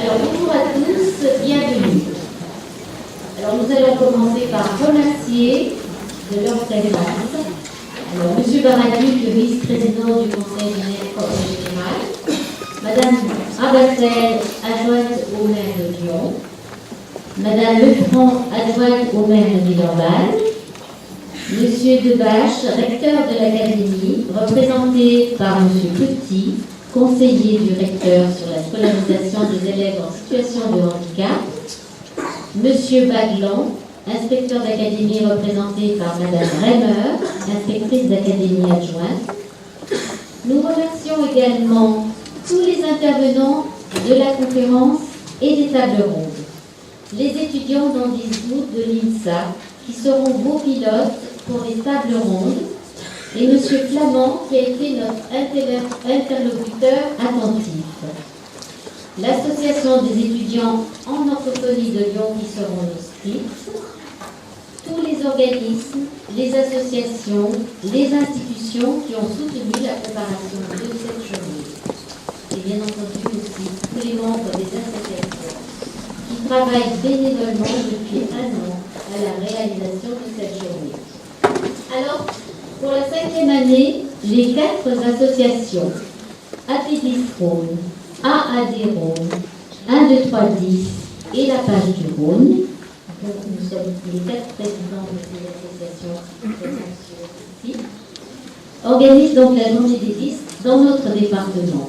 Alors bonjour à tous, bienvenue. Alors nous allons commencer par remercier de leur présence. Alors Monsieur Baraduc, vice-président du Conseil général, Madame Rabassel, adjointe au maire de Lyon, Madame Lefranc, adjointe au maire de Villeurbanne, Monsieur Debache, recteur de l'académie, représenté par Monsieur Petit, conseiller du recteur sur la scolarisation des élèves en situation de handicap, Monsieur Baglan, inspecteur d'académie représenté par Madame Reimer, inspectrice d'académie adjointe. Nous remercions également tous les intervenants de la conférence et des tables rondes, les étudiants d'en 10 août de l'INSA qui seront vos pilotes pour les tables rondes, et M. Flamand qui a été notre interlocuteur attentif. L'association des étudiants en orthophonie de Lyon qui seront nos scripts, tous les organismes, les associations, les institutions qui ont soutenu la préparation de cette journée. Et bien entendu aussi tous les membres des associations qui travaillent bénévolement depuis 1 an à la réalisation de cette journée. Alors, pour la 5e année, les 4 associations Apidis Rhône, AAD Rhône, 1, 2, 3, 10 et la page du Rhône, donc nous sommes les 4 présidents de ces associations présentes sur ici, organisent donc la journée des disques dans notre département.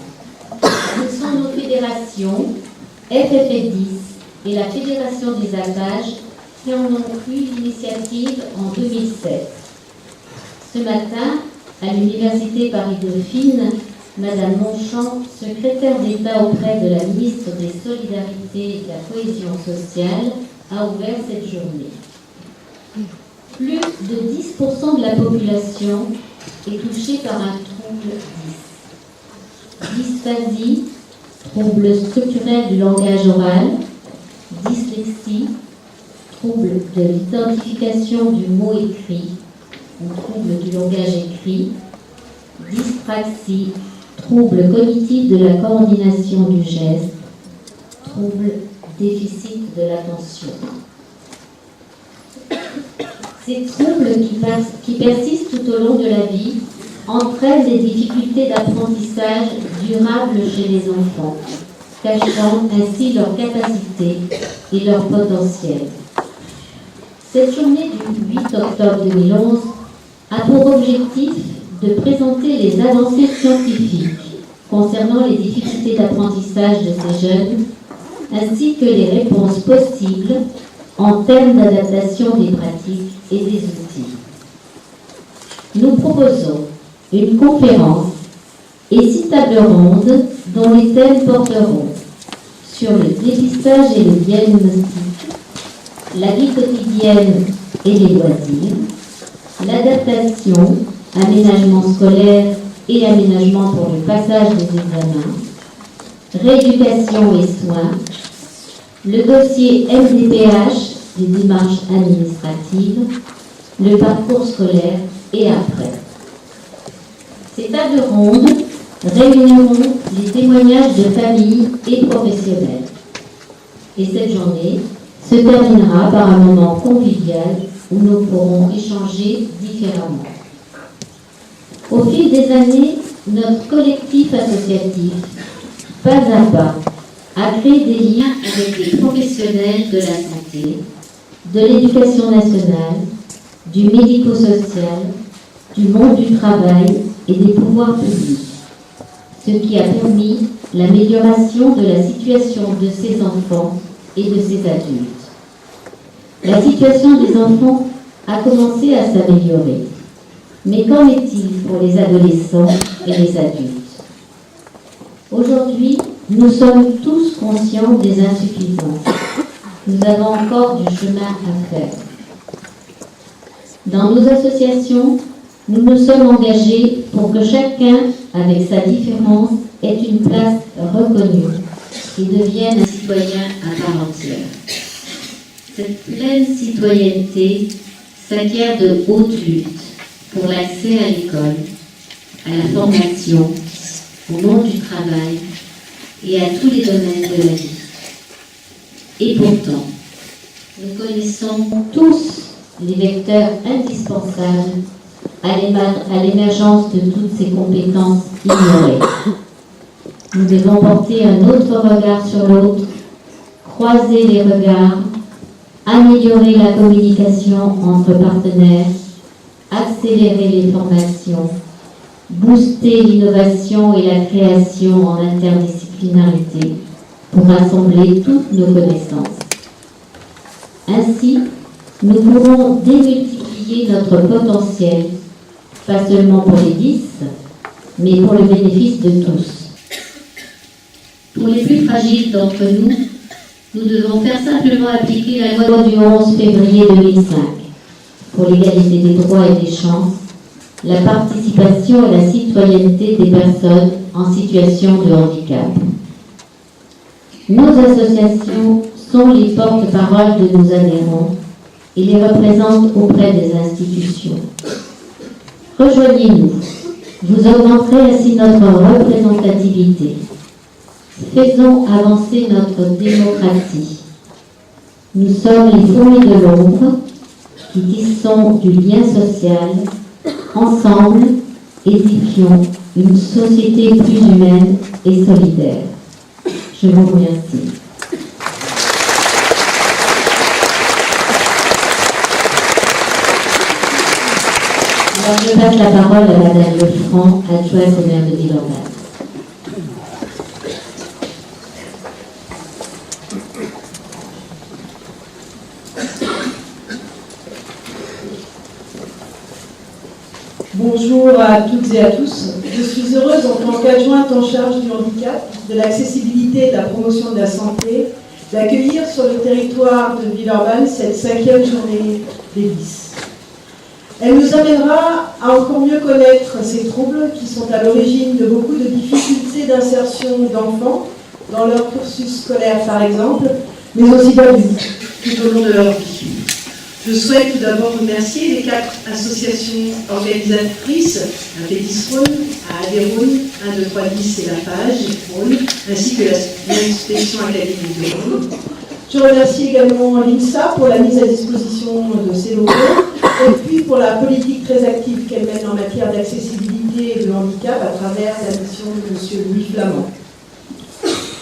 Ce sont nos fédérations, FFF10 et la Fédération des alpages qui en ont pris l'initiative en 2007. Ce matin, à l'Université Paris-Dauphine, Madame Monchamp, secrétaire d'État auprès de la ministre des Solidarités et de la Cohésion sociale, a ouvert cette journée. Plus de 10% de la population est touchée par un trouble 10. Dysphasie, trouble structurel du langage oral, dyslexie, trouble de l'identification du mot écrit, ou trouble du langage écrit, dyspraxie, trouble cognitif de la coordination du geste, trouble déficit de l'attention. Ces troubles qui persistent tout au long de la vie entraînent des difficultés d'apprentissage durables chez les enfants, cachant ainsi leurs capacités et leur potentiel. Cette journée du 8 octobre 2011 a pour objectif de présenter les avancées scientifiques concernant les difficultés d'apprentissage de ces jeunes, ainsi que les réponses possibles en termes d'adaptation des pratiques et des outils. Nous proposons une conférence et 6 tables rondes dont les thèmes porteront sur le dépistage et le diagnostic, la vie quotidienne et les loisirs, l'adaptation, aménagement scolaire et aménagement pour le passage des examens, rééducation et soins, le dossier MDPH des démarches administratives, le parcours scolaire et après. Ces tables rondes réuniront les témoignages de familles et professionnels. Et cette journée se terminera par un moment convivial où nous pourrons échanger différemment. Au fil des années, notre collectif associatif, pas à pas, a créé des liens avec les professionnels de la santé, de l'éducation nationale, du médico-social, du monde du travail et des pouvoirs publics, ce qui a permis l'amélioration de la situation de ces enfants et de ces adultes. La situation des enfants a commencé à s'améliorer. Mais qu'en est-il pour les adolescents et les adultes? Aujourd'hui, nous sommes tous conscients des insuffisances. Nous avons encore du chemin à faire. Dans nos associations, nous nous sommes engagés pour que chacun, avec sa différence, ait une place reconnue et devienne un citoyen à part entière. Cette pleine citoyenneté s'acquiert de haute lutte pour l'accès à l'école, à la formation, au monde du travail et à tous les domaines de la vie. Et pourtant, nous connaissons tous les vecteurs indispensables à l'émergence de toutes ces compétences ignorées. Nous devons porter un autre regard sur l'autre, croiser les regards, améliorer la communication entre partenaires, accélérer les formations, booster l'innovation et la création en interdisciplinarité pour rassembler toutes nos connaissances. Ainsi, nous pourrons démultiplier notre potentiel, pas seulement pour les 10, mais pour le bénéfice de tous. Pour les plus fragiles d'entre nous, nous devons faire simplement appliquer la loi du 11 février 2005 pour l'égalité des droits et des chances, la participation et la citoyenneté des personnes en situation de handicap. Nos associations sont les porte-paroles de nos adhérents et les représentent auprès des institutions. Rejoignez-nous, vous augmenterez ainsi notre représentativité. Faisons avancer notre démocratie. Nous sommes les fourmis de l'ombre qui tissons du lien social. Ensemble, édifions une société plus humaine et solidaire. Je vous remercie. Alors, je passe la parole à Madame Lefranc, adjointe au maire de Villeurbanne. Bonjour à toutes et à tous. Je suis heureuse en tant qu'adjointe en charge du handicap, de l'accessibilité et de la promotion de la santé, d'accueillir sur le territoire de Villeurbanne cette 5e journée des 10. Elle nous amènera à encore mieux connaître ces troubles qui sont à l'origine de beaucoup de difficultés d'insertion d'enfants dans leur cursus scolaire par exemple, mais aussi d'adultes tout au long de leur vie. Je souhaite tout d'abord remercier les 4 associations organisatrices, à Pétis-Rhône, à Adé-Rhône, 1, 2, 3, 10 et la Page, Rhône, ainsi que l'inspection académique de Rhône. Je remercie également l'INSA pour la mise à disposition de ces locaux, et puis pour la politique très active qu'elle mène en matière d'accessibilité et de handicap à travers la mission de M. Louis Flamand.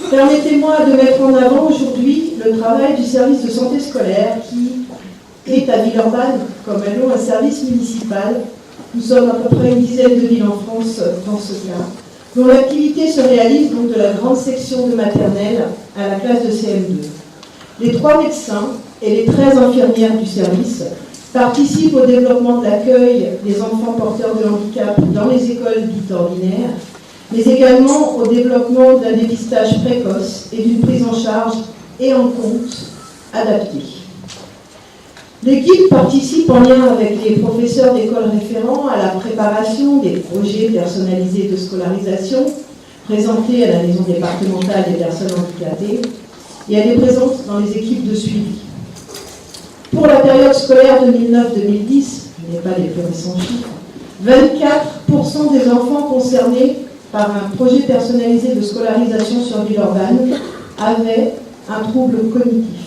Permettez-moi de mettre en avant aujourd'hui le travail du service de santé scolaire qui est à Villeurbanne, comme à Lyon, un service municipal. Nous sommes à peu près une dizaine de villes en France dans ce cas, dont l'activité se réalise donc de la grande section de maternelle à la classe de CM2. Les 3 médecins et les 13 infirmières du service participent au développement de l'accueil des enfants porteurs de handicap dans les écoles dites ordinaires, mais également au développement d'un dépistage précoce et d'une prise en charge et en compte adaptée. L'équipe participe en lien avec les professeurs d'école référents à la préparation des projets personnalisés de scolarisation présentés à la maison départementale des personnes handicapées et elle est présente dans les équipes de suivi. Pour la période scolaire 2009-2010, je n'ai pas les plus récents chiffres, 24% des enfants concernés par un projet personnalisé de scolarisation sur Villeurbanne avaient un trouble cognitif.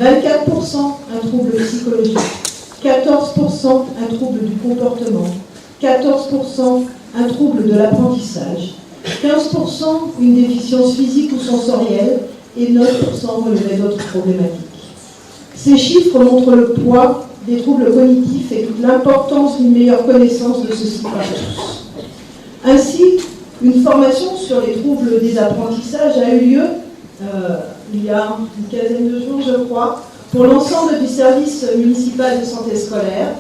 24% un trouble psychologique, 14% un trouble du comportement, 14% un trouble de l'apprentissage, 15% une déficience physique ou sensorielle et 9% relevaient d'autres problématiques. Ces chiffres montrent le poids des troubles cognitifs et toute l'importance d'une meilleure connaissance de ceux-ci par tous. Ainsi, une formation sur les troubles des apprentissages a eu lieu il y a une quinzaine de jours, je crois, pour l'ensemble du service municipal de santé scolaire,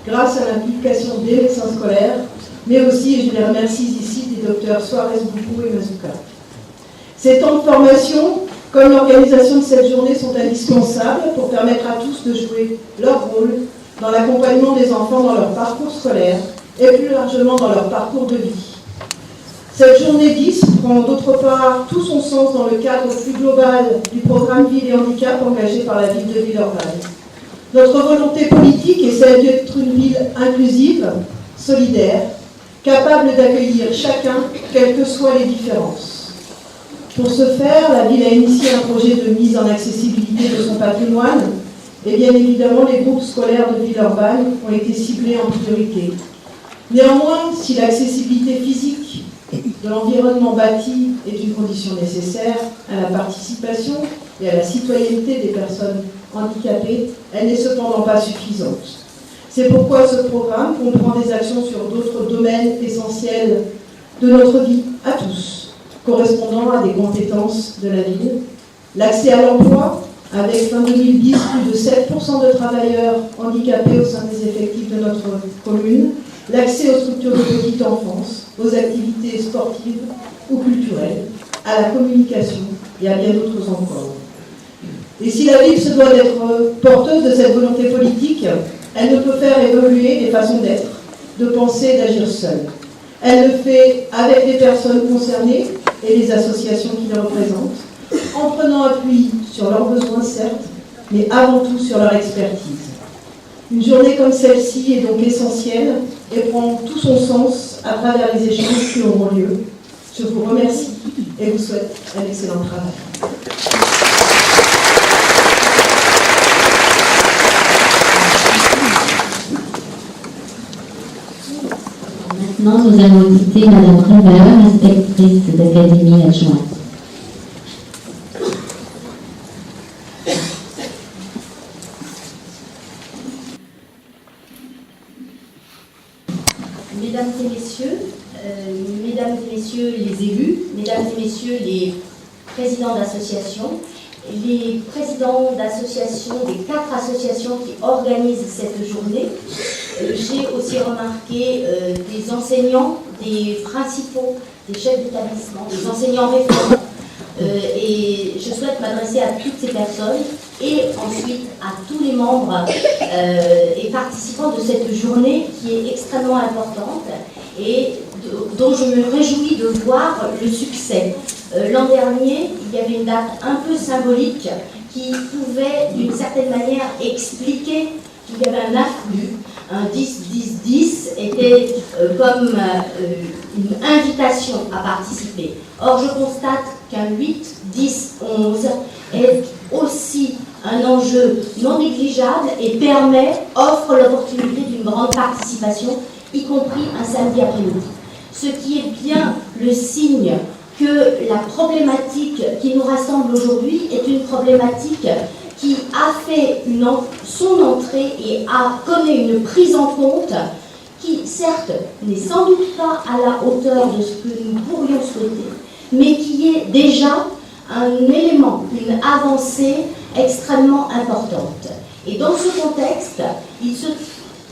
grâce à l'implication des médecins scolaires, mais aussi, et je les remercie ici, des docteurs Suarez, Boukou et Mazouka. Ces temps de formation, comme l'organisation de cette journée, sont indispensables pour permettre à tous de jouer leur rôle dans l'accompagnement des enfants dans leur parcours scolaire et plus largement dans leur parcours de vie. Cette journée 10 prend d'autre part tout son sens dans le cadre plus global du programme Ville et Handicap engagé par la ville de Villeurbanne. Notre volonté politique est celle d'être une ville inclusive, solidaire, capable d'accueillir chacun, quelles que soient les différences. Pour ce faire, la ville a initié un projet de mise en accessibilité de son patrimoine et bien évidemment les groupes scolaires de Villeurbanne ont été ciblés en priorité. Néanmoins, si l'accessibilité physique de l'environnement bâti est une condition nécessaire à la participation et à la citoyenneté des personnes handicapées, elle n'est cependant pas suffisante. C'est pourquoi ce programme comprend des actions sur d'autres domaines essentiels de notre vie à tous, correspondant à des compétences de la ville. L'accès à l'emploi, avec fin 2010 plus de 7% de travailleurs handicapés au sein des effectifs de notre commune, l'accès aux structures de petite enfance, aux activités sportives ou culturelles, à la communication et à bien d'autres encore. Et si la ville se doit d'être porteuse de cette volonté politique, elle ne peut faire évoluer les façons d'être, de penser et d'agir seule. Elle le fait avec les personnes concernées et les associations qui les représentent, en prenant appui sur leurs besoins, certes, mais avant tout sur leur expertise. Une journée comme celle-ci est donc essentielle et prend tout son sens à travers les échanges qui auront lieu. Je vous remercie et vous souhaite un excellent travail. Maintenant, nous allons écouter Madame Rivard, inspectrice d'académie adjointe. Mesdames et messieurs les élus, mesdames et messieurs les présidents d'associations, les présidents d'associations, des 4 associations qui organisent cette journée. J'ai aussi remarqué des enseignants, des principaux, des chefs d'établissement, des enseignants référents. Et je souhaite m'adresser à toutes ces personnes et ensuite à tous les membres et participants de cette journée qui est extrêmement importante et dont je me réjouis de voir le succès. L'an dernier, il y avait une date un peu symbolique qui pouvait d'une certaine manière expliquer qu'il y avait un afflux. Un 10-10-10 était comme une invitation à participer. Or, je constate qu'un 8-10-11 est aussi un enjeu non négligeable et offre l'opportunité d'une grande participation, y compris un samedi après-midi. Ce qui est bien le signe que la problématique qui nous rassemble aujourd'hui est une problématique qui a fait son entrée et a connu une prise en compte qui, certes, n'est sans doute pas à la hauteur de ce que nous pourrions souhaiter, mais qui est déjà un élément, une avancée extrêmement importante. Et dans ce contexte,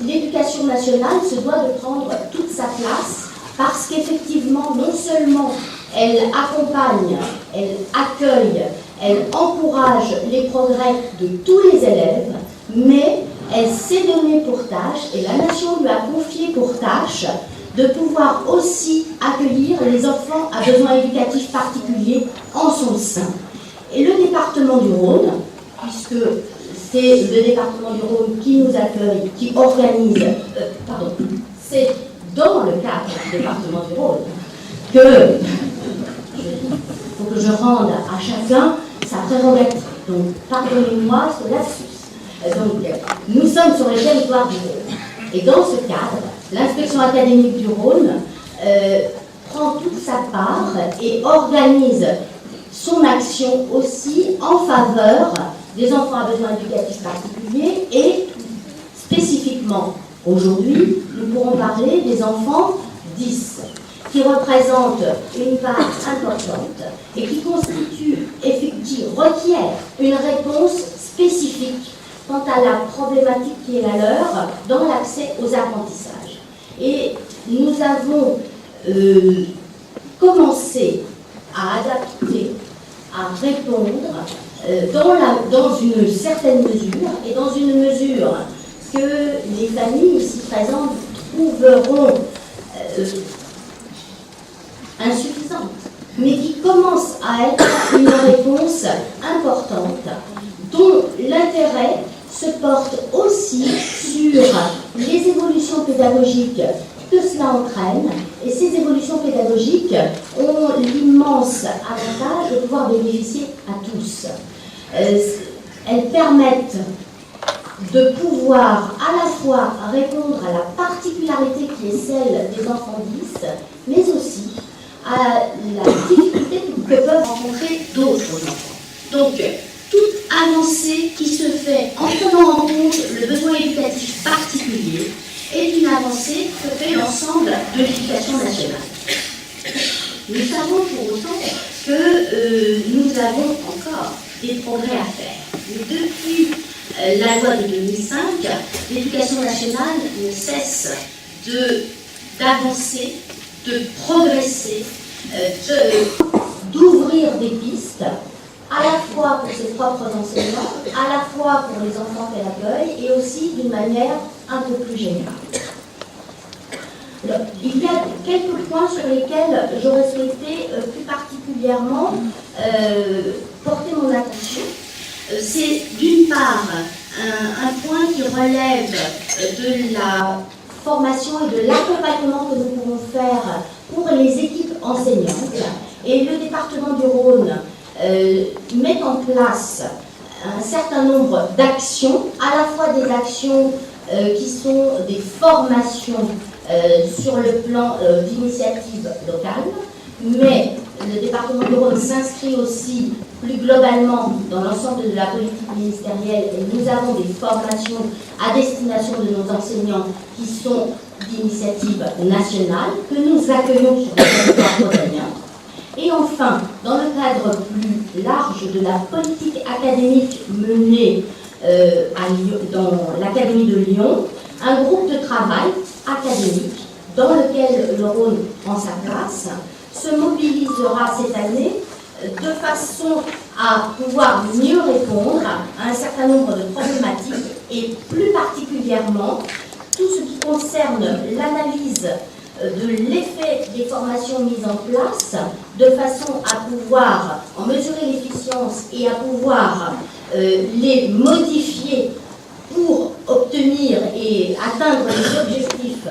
l'éducation nationale se doit de prendre toute sa place parce qu'effectivement, non seulement elle accompagne, elle accueille, elle encourage les progrès de tous les élèves, mais elle s'est donnée pour tâche, et la nation lui a confié pour tâche, de pouvoir aussi accueillir les enfants à besoins éducatifs particuliers en son sein. Et le département du Rhône, puisque c'est le département du Rhône qui nous accueille, qui organise, c'est dans le cadre du département du Rhône que il faut que je rende à chacun sa prérogative. Donc, pardonnez-moi ce lapsus. Donc, nous sommes sur le territoire du Rhône. Et dans ce cadre, l'inspection académique du Rhône prend toute sa part et organise son action aussi en faveur des enfants à besoins éducatifs particuliers et spécifiquement, aujourd'hui, nous pourrons parler des enfants 10 qui représentent une part importante et qui requiert une réponse spécifique quant à la problématique qui est la leur dans l'accès aux apprentissages. Et nous avons commencé à adapter, à répondre dans une certaine mesure, et dans une mesure que les familles ici présentes trouveront insuffisante, mais qui commence à être une réponse importante, dont l'intérêt se porte aussi sur les évolutions pédagogiques que cela entraîne, et ces évolutions pédagogiques ont l'immense avantage de pouvoir bénéficier à tous. Elles permettent de pouvoir à la fois répondre à la particularité qui est celle des enfants 10, mais aussi à la difficulté que peuvent rencontrer d'autres enfants. Donc, toute avancée qui se fait en prenant en compte le besoin éducatif particulier est une avancée que fait l'ensemble de l'éducation nationale. Nous savons pour autant que nous avons encore des progrès à faire. Depuis la loi de 2005, l'éducation nationale ne cesse d'avancer, de progresser, d'ouvrir des pistes, à la fois pour ses propres enseignants, à la fois pour les enfants qu'elle accueille, et aussi d'une manière un peu plus générale. Alors, il y a quelques points sur lesquels j'aurais souhaité plus particulièrement porter mon attention. C'est d'une part un point qui relève de la formation et de l'accompagnement que nous pouvons faire pour les équipes enseignantes. Et le département du Rhône met en place un certain nombre d'actions, à la fois des actions qui sont des formations sur le plan d'initiative locale, mais le département du Rhône s'inscrit aussi plus globalement dans l'ensemble de la politique ministérielle, et nous avons des formations à destination de nos enseignants qui sont d'initiative nationale, que nous accueillons sur le territoire rhodanien. Et enfin, dans le cadre plus large de la politique académique menée dans l'Académie de Lyon, un groupe de travail académique dans lequel le Rhône prend sa place se mobilisera cette année de façon à pouvoir mieux répondre à un certain nombre de problématiques, et plus particulièrement tout ce qui concerne l'analyse de l'effet des formations mises en place, de façon à pouvoir en mesurer l'efficience et à pouvoir les modifier pour obtenir et atteindre les objectifs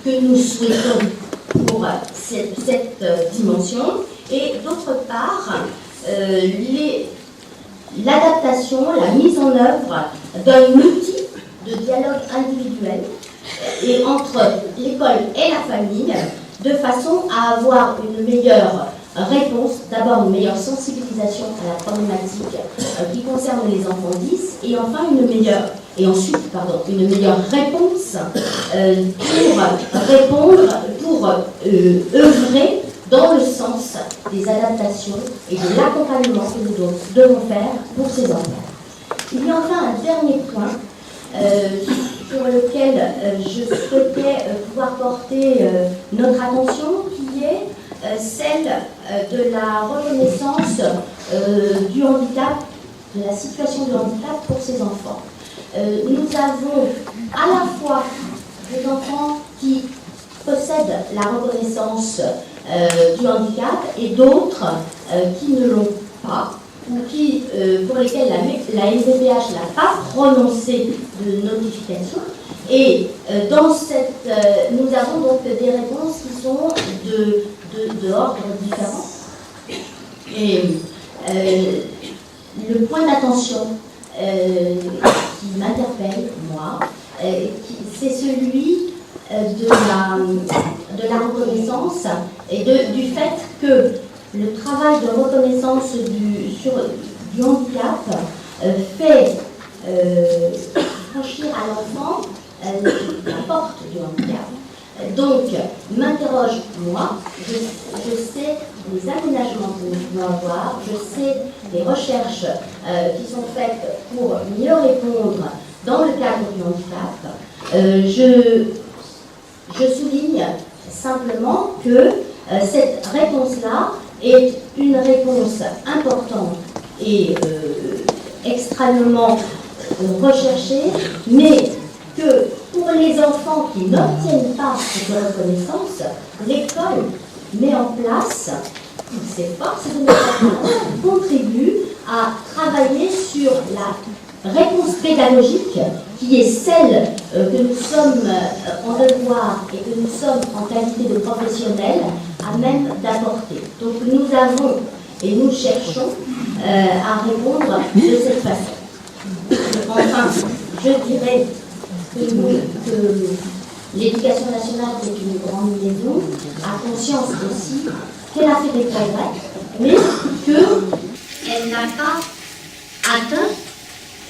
que nous souhaitons pour cette dimension. Et d'autre part, l'adaptation, la mise en œuvre d'un outil de dialogue individuel et entre l'école et la famille, de façon à avoir une meilleure réponse, d'abord une meilleure sensibilisation à la problématique qui concerne les enfants 10, et enfin une meilleure réponse pour œuvrer dans le sens des adaptations et de l'accompagnement que nous devons faire pour ces enfants. Il y a enfin un dernier point sur lequel je souhaitais pouvoir porter notre attention, qui est celle de la reconnaissance du handicap, de la situation de handicap pour ces enfants. Nous avons à la fois des enfants qui possèdent la reconnaissance du handicap et d'autres qui ne l'ont pas, ou qui, pour lesquels la MDPH n'a pas prononcé de notification. Et dans cette, nous avons donc des réponses qui sont d'ordre différent. Et le point d'attention qui m'interpelle, moi, c'est celui de la reconnaissance et du fait que le travail de reconnaissance du handicap fait franchir à l'enfant la porte du handicap. Donc, m'interroge, moi, je sais les aménagements que nous pouvons avoir, je sais les recherches qui sont faites pour mieux répondre dans le cadre du handicap. Je souligne simplement que cette réponse-là est une réponse importante et extrêmement recherchée, mais que pour les enfants qui n'obtiennent pas cette reconnaissance, l'école met en place toutes ses forces de mettre en place, contribue à travailler sur la réponse pédagogique qui est celle que nous sommes en devoir et que nous sommes en qualité de professionnels à même d'apporter. Donc nous avons et nous cherchons à répondre de cette façon. Enfin, je dirais que l'éducation nationale, qui est une grande maison, a conscience aussi qu'elle a fait des progrès, mais qu'elle n'a pas atteint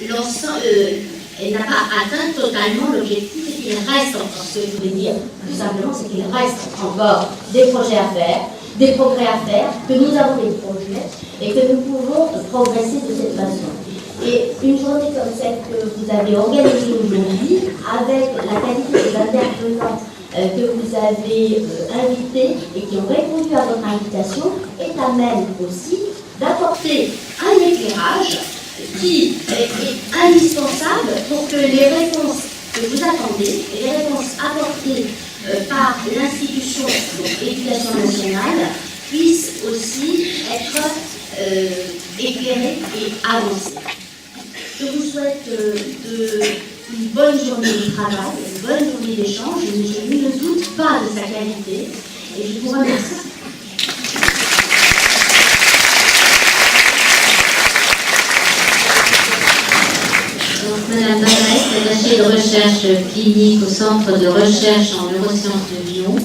elle n'a pas atteint totalement l'objectif et qu'il reste encore, ce que je voulais dire tout simplement, c'est qu'il reste encore des projets à faire, des progrès à faire, que nous avons des projets et que nous pouvons progresser de cette façon. Et une journée comme celle que vous avez organisée aujourd'hui, avec la qualité des intervenants que vous avez invités et qui ont répondu à votre invitation, est à même aussi d'apporter un éclairage qui est indispensable pour que les réponses que vous attendez et les réponses apportées par l'institution Éducation nationale puissent aussi être éclairées et avancées. Je vous souhaite une bonne journée de travail, une bonne journée d'échange. Je ne doute pas de sa qualité et je vous remercie. Madame Barès, attachée de recherche clinique au Centre de recherche en neurosciences de Lyon.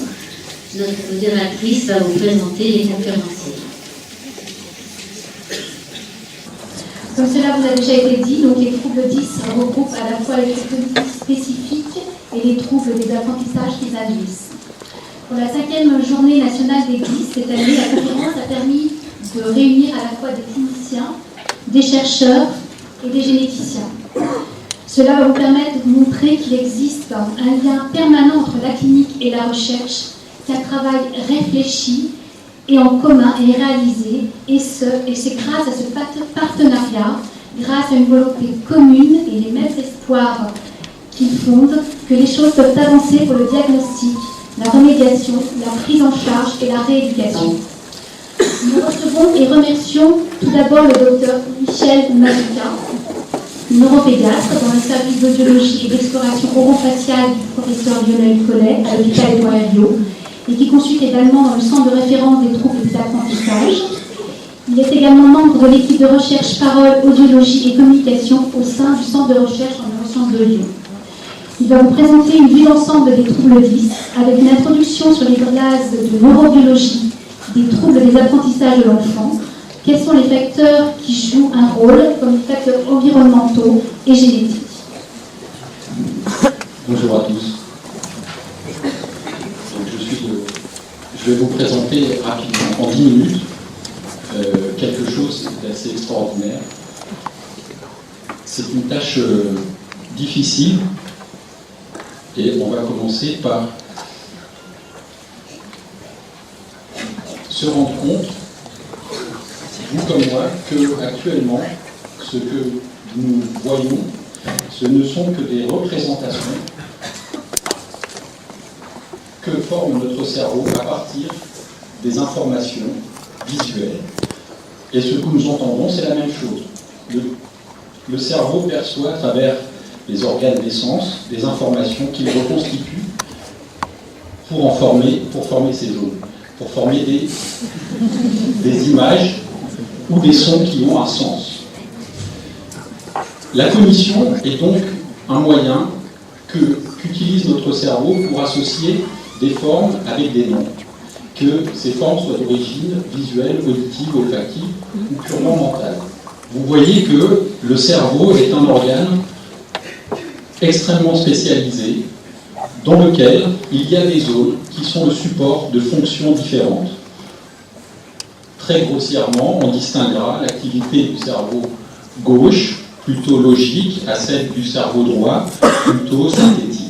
Notre modératrice va vous présenter les conférenciers. Comme cela vous a déjà été dit, donc les troubles 10 regroupent à la fois les troubles spécifiques et les troubles des apprentissages qu'ils induisent. Pour la 5e journée nationale des 10, cette année, la conférence a permis de réunir à la fois des cliniciens, des chercheurs et des généticiens. Cela va vous permettre de vous montrer qu'il existe un lien permanent entre la clinique et la recherche, qu'un travail réfléchi et en commun est réalisé, et c'est grâce à ce partenariat, grâce à une volonté commune et les mêmes espoirs qui fondent, que les choses peuvent avancer pour le diagnostic, la remédiation, la prise en charge et la rééducation. Nous recevons et remercions tout d'abord le docteur Michel Mazuka, neuropédiatre dans le service d'audiologie et d'exploration orofaciale du professeur Lionel Collet à l'hôpital Édouard Herriot, et qui consulte également dans le centre de référence des troubles des apprentissages. Il est également membre de l'équipe de recherche Parole, Audiologie et Communication au sein du centre de recherche en neurosciences de Lyon. Il va vous présenter une vue d'ensemble des troubles 10 avec une introduction sur les bases de neurobiologie des troubles des apprentissages de l'enfant, quels sont les facteurs qui jouent un rôle comme les facteurs environnementaux et génétiques. Bonjour à tous. Je vais vous présenter rapidement, en 10 minutes, quelque chose d'assez extraordinaire. C'est une tâche difficile et on va commencer par se rendre compte, vous comme moi, que actuellement, ce que nous voyons, ce ne sont que des représentations que forme notre cerveau à partir des informations visuelles. Et ce que nous entendons, c'est la même chose. Le cerveau perçoit à travers les organes des sens des informations qu'il reconstitue pour former ces zones, pour former des images ou des sons qui ont un sens. La cognition est donc un moyen qu'utilise notre cerveau pour associer des formes avec des noms, que ces formes soient d'origine visuelle, auditive, olfactive ou purement mentale. Vous voyez que le cerveau est un organe extrêmement spécialisé dans lequel il y a des zones qui sont le support de fonctions différentes. Très grossièrement, on distinguera l'activité du cerveau gauche, plutôt logique, à celle du cerveau droit, plutôt synthétique.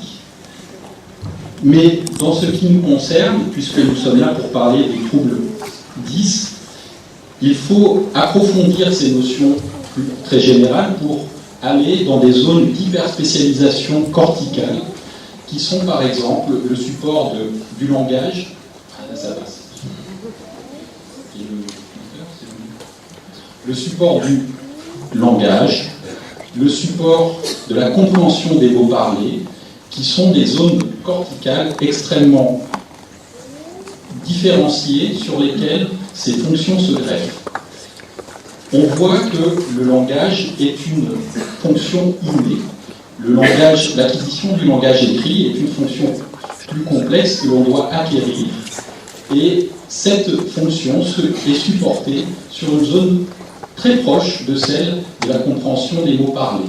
Mais dans ce qui nous concerne, puisque nous sommes là pour parler des troubles 10, il faut approfondir ces notions très générales pour aller dans des zones d'hyperspécialisation corticale, qui sont par exemple le support du langage. Ah, là, ça passe. Le support du langage, le support de la compréhension des mots parlés, qui sont des zones corticales extrêmement différenciées sur lesquelles ces fonctions se greffent. On voit que le langage est une fonction innée. L'acquisition du langage écrit est une fonction plus complexe que l'on doit acquérir. Et cette fonction est supportée sur une zone très proche de celle de la compréhension des mots parlés.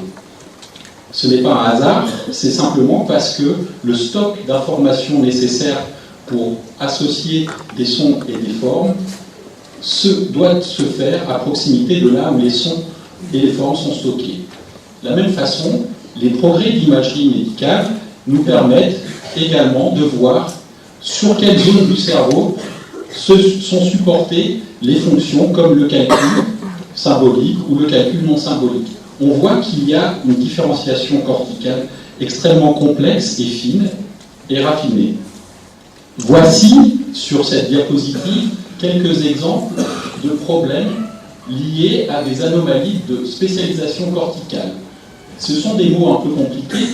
Ce n'est pas un hasard, c'est simplement parce que le stock d'informations nécessaires pour associer des sons et des formes doit se faire à proximité de là où les sons et les formes sont stockés. De la même façon, les progrès de l'imagerie médicale nous permettent également de voir sur quelle zone du cerveau sont supportées les fonctions comme le calcul symbolique ou le calcul non symbolique. On voit qu'il y a une différenciation corticale extrêmement complexe et fine et raffinée. Voici, sur cette diapositive, quelques exemples de problèmes liés à des anomalies de spécialisation corticale. Ce sont des mots un peu compliqués,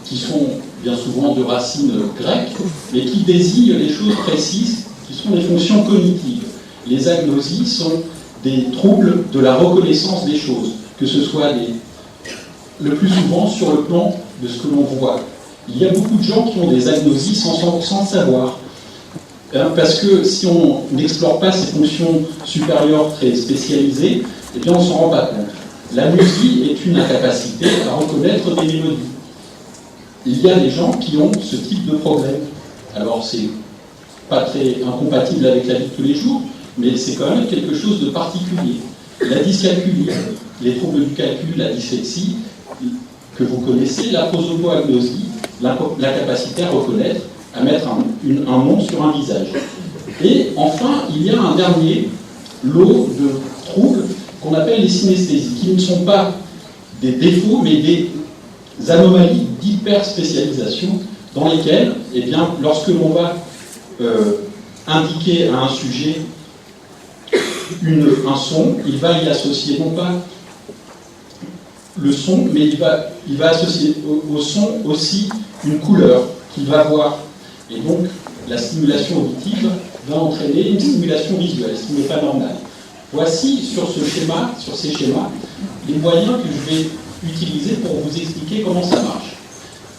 qui sont bien souvent de racines grecques, mais qui désignent les choses précises, qui sont des fonctions cognitives. Les agnosies sont des troubles de la reconnaissance des choses, que ce soit le plus souvent sur le plan de ce que l'on voit. Il y a beaucoup de gens qui ont des agnosies sans savoir. Parce que si on n'explore pas ces fonctions supérieures très spécialisées, eh bien on ne s'en rend pas compte. L'agnosie est une incapacité à reconnaître des mélodies. Il y a des gens qui ont ce type de problème. Alors c'est pas très incompatible avec la vie de tous les jours, mais c'est quand même quelque chose de particulier. La dyscalculie, les troubles du calcul, la dyslexie, que vous connaissez, la prosopoagnosie, la capacité à reconnaître, à mettre un nom sur un visage. Et enfin, il y a un dernier lot de troubles qu'on appelle les synesthésies, qui ne sont pas des défauts, mais des anomalies d'hyperspécialisation dans lesquelles, eh bien, lorsque l'on va indiquer à un sujet un son, il va y associer non pas le son, mais il va associer au son aussi une couleur qu'il va voir. Et donc, la stimulation auditive va entraîner une stimulation visuelle, ce qui n'est pas normal. Voici sur ces schémas, les moyens que je vais utiliser pour vous expliquer comment ça marche.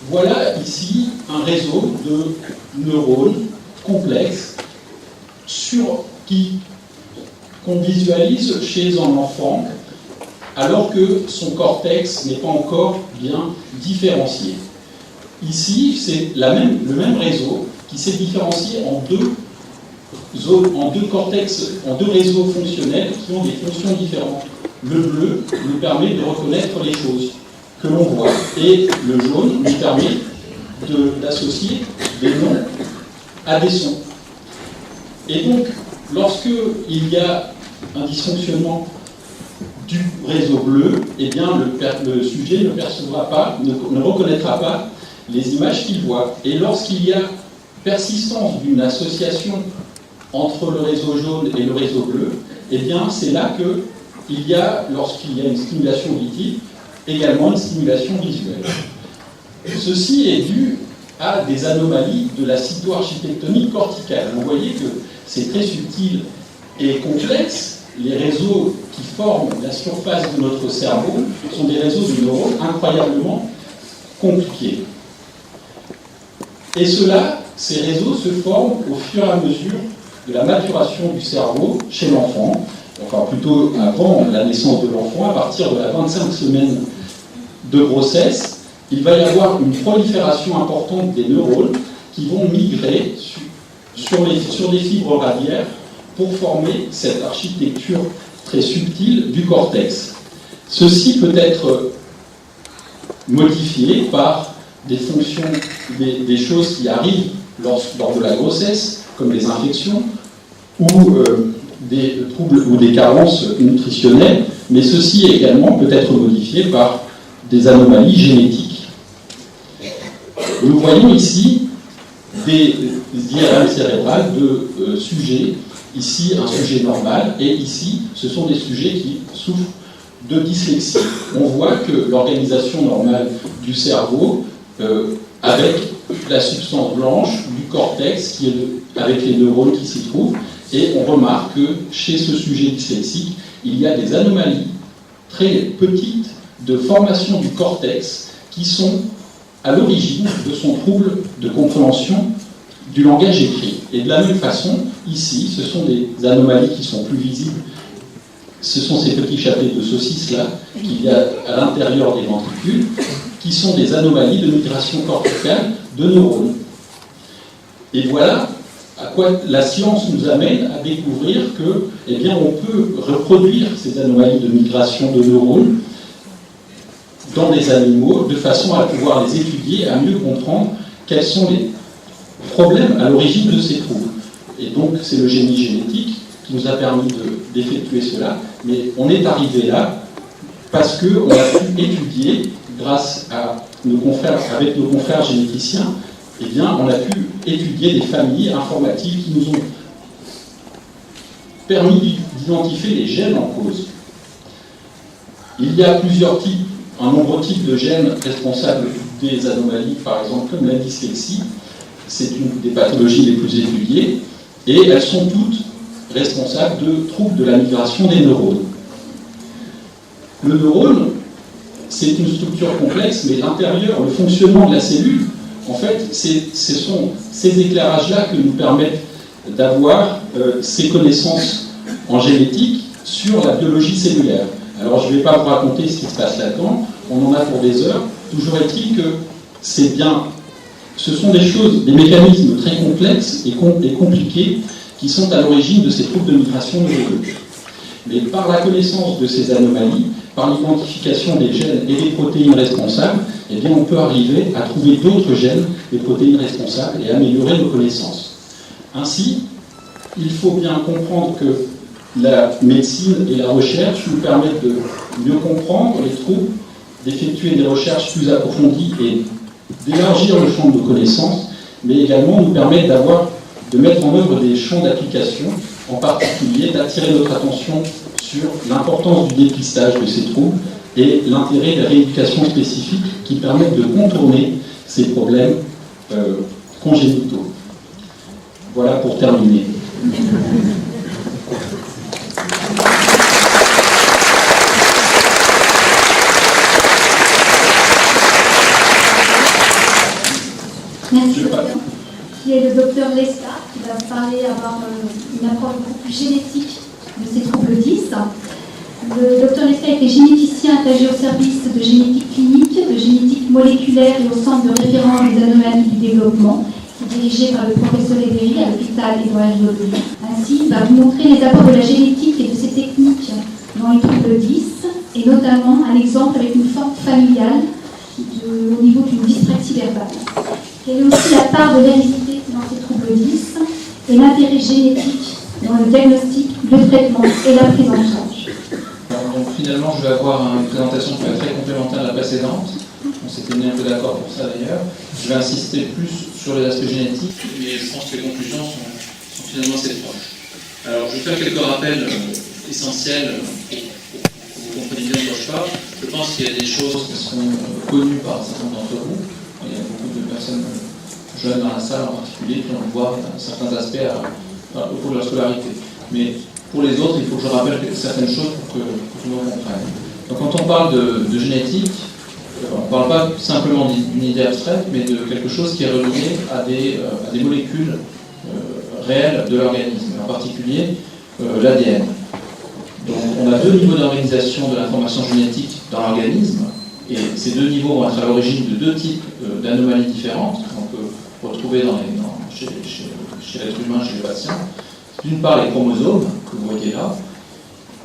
Voilà ici un réseau de neurones complexes qu'on visualise chez un enfant alors que son cortex n'est pas encore bien différencié. Ici, c'est le même réseau qui s'est différencié en deux cortex, en deux réseaux fonctionnels qui ont des fonctions différentes. Le bleu nous permet de reconnaître les choses que l'on voit et le jaune nous permet d'associer des noms à des sons. Et donc, lorsqu'il y a un dysfonctionnement du réseau bleu, eh bien le sujet ne reconnaîtra pas les images qu'il voit. Et lorsqu'il y a persistance d'une association entre le réseau jaune et le réseau bleu, eh bien c'est là qu'il y a, lorsqu'il y a une stimulation auditive, également une stimulation visuelle. Ceci est dû à des anomalies de la cytoarchitectonique corticale. Vous voyez que c'est très subtil et complexe. Les réseaux qui forment la surface de notre cerveau sont des réseaux de neurones incroyablement compliqués. Et ces réseaux se forment au fur et à mesure de la maturation du cerveau chez l'enfant, enfin plutôt avant la naissance de l'enfant, à partir de la 25e semaine de grossesse, il va y avoir une prolifération importante des neurones qui vont migrer sur des fibres radiaires pour former cette architecture très subtile du cortex. Ceci peut être modifié par des fonctions, des choses qui arrivent lors de la grossesse, comme des infections ou des troubles ou des carences nutritionnelles, mais ceci également peut être modifié par des anomalies génétiques. Nous voyons ici des IRM cérébrales de sujets, ici un sujet normal, et ici ce sont des sujets qui souffrent de dyslexie. On voit que l'organisation normale du cerveau, avec la substance blanche du cortex, avec les neurones qui s'y trouvent, et on remarque que chez ce sujet dyslexique, il y a des anomalies très petites de formation du cortex qui sont à l'origine de son trouble de compréhension du langage écrit. Et de la même façon, ici, ce sont des anomalies qui sont plus visibles. Ce sont ces petits chapeaux de saucisse-là qu'il y a à l'intérieur des ventricules, qui sont des anomalies de migration corticale de neurones. Et voilà à quoi la science nous amène à découvrir que, eh bien, on peut reproduire ces anomalies de migration de neurones dans des animaux de façon à pouvoir les étudier, à mieux comprendre quels sont les problèmes à l'origine de ces troubles. Et donc, c'est le génie génétique qui nous a permis d'effectuer cela, mais on est arrivé là parce qu'on a pu étudier, grâce à nos confrères, avec nos confrères généticiens, eh bien, on a pu étudier des familles informatiques qui nous ont permis d'identifier les gènes en cause. Il y a plusieurs types, un nombre de types de gènes responsables des anomalies, par exemple comme la dyslexie. C'est une des pathologies les plus étudiées, et elles sont toutes responsables de troubles de la migration des neurones. Le neurone, c'est une structure complexe, mais l'intérieur, le fonctionnement de la cellule, en fait, ce sont ces éclairages-là que nous permettent d'avoir ces connaissances en génétique sur la biologie cellulaire. Alors, je ne vais pas vous raconter ce qui se passe là-dedans, on en a pour des heures. Toujours est-il que ce sont des choses, des mécanismes très complexes et compliqués qui sont à l'origine de ces troubles de migration neurologique. Mais par la connaissance de ces anomalies, par l'identification des gènes et des protéines responsables, eh bien, on peut arriver à trouver d'autres gènes, des protéines responsables, et améliorer nos connaissances. Ainsi, il faut bien comprendre que la médecine et la recherche nous permettent de mieux comprendre les troubles, d'effectuer des recherches plus approfondies et d'élargir le champ de nos connaissances, mais également nous permettent de mettre en œuvre des champs d'application, en particulier d'attirer notre attention sur l'importance du dépistage de ces troubles et l'intérêt des rééducations spécifiques qui permettent de contourner ces problèmes congénitaux. Voilà pour terminer. Merci. Il y a le docteur Lestat qui va parler, avoir une approche beaucoup plus génétique de ces troubles 10. Le docteur Lestat était généticien attaché au service de génétique clinique, de génétique moléculaire et au centre de référence des anomalies du développement, qui est dirigé par le professeur Ederi à l'hôpital Édouard Herriot. Ainsi, il va vous montrer les apports de la génétique et de ses techniques dans les troubles 10, et notamment un exemple avec une forme familiale au niveau d'une dyspraxie verbale. Quelle est aussi la part de l'hérédité dans ces troubles 10 et l'intérêt génétique dans le diagnostic, le traitement et la prise en charge. Donc finalement, je vais avoir une présentation qui va être très complémentaire à la précédente. On s'était mis un peu d'accord pour ça d'ailleurs. Je vais insister plus sur les aspects génétiques, mais je pense que les conclusions sont finalement assez proches. Alors je vais faire quelques rappels essentiels pour que vous compreniez bien de quoi je parle. Je pense qu'il y a des choses qui sont connues par un certain nombre d'entre vous. Il y a beaucoup de personnes jeunes dans la salle en particulier qui ont voir certains aspects au cours de leur scolarité. Mais pour les autres, il faut que je rappelle certaines choses pour que tout le monde comprenne. Donc quand on parle de génétique, on ne parle pas simplement d'une idée abstraite, mais de quelque chose qui est relié à des molécules réelles de l'organisme, en particulier l'ADN. Donc on a deux niveaux d'organisation de l'information génétique dans l'organisme, et ces deux niveaux vont être à l'origine de deux types d'anomalies différentes qu'on peut retrouver chez l'être humain, chez les patients. D'une part les chromosomes, que vous voyez là,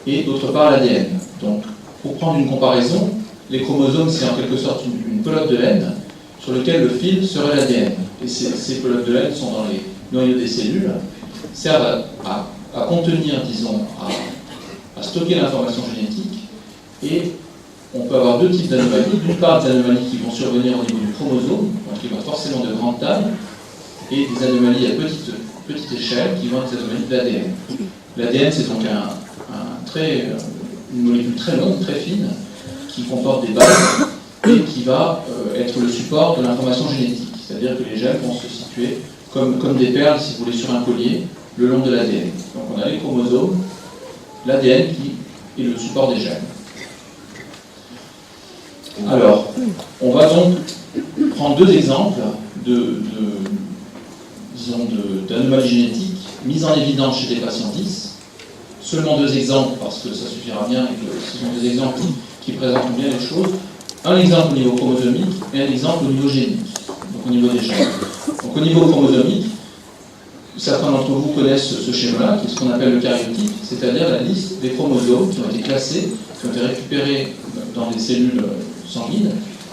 et d'autre part l'ADN. Donc, pour prendre une comparaison, les chromosomes, c'est en quelque sorte une pelote de laine sur laquelle le fil serait l'ADN. Et ces pelotes de laine sont dans les noyaux des cellules, servent à contenir, disons, à stocker l'information génétique, et on peut avoir deux types d'anomalies. D'une part, des anomalies qui vont survenir au niveau du chromosome, donc qui vont être forcément de grande taille, et des anomalies à petite échelle qui vont être des anomalies de l'ADN. L'ADN, c'est donc une molécule très longue, très fine, qui comporte des bases et qui va être le support de l'information génétique. C'est-à-dire que les gènes vont se situer comme des perles, si vous voulez, sur un collier, le long de l'ADN. Donc on a les chromosomes, l'ADN qui est le support des gènes. Alors, on va donc prendre deux exemples d'anomalies génétiques mises en évidence chez des patients 10. Seulement deux exemples, parce que ça suffira bien, et que ce sont des exemples qui présentent bien les choses. Un exemple au niveau chromosomique et un exemple au niveau génique, donc au niveau des gènes. Donc au niveau chromosomique, certains d'entre vous connaissent ce schéma-là, qui est ce qu'on appelle le karyotype, c'est-à-dire la liste des chromosomes qui ont été classés, qui ont été récupérés dans des cellules sanguines,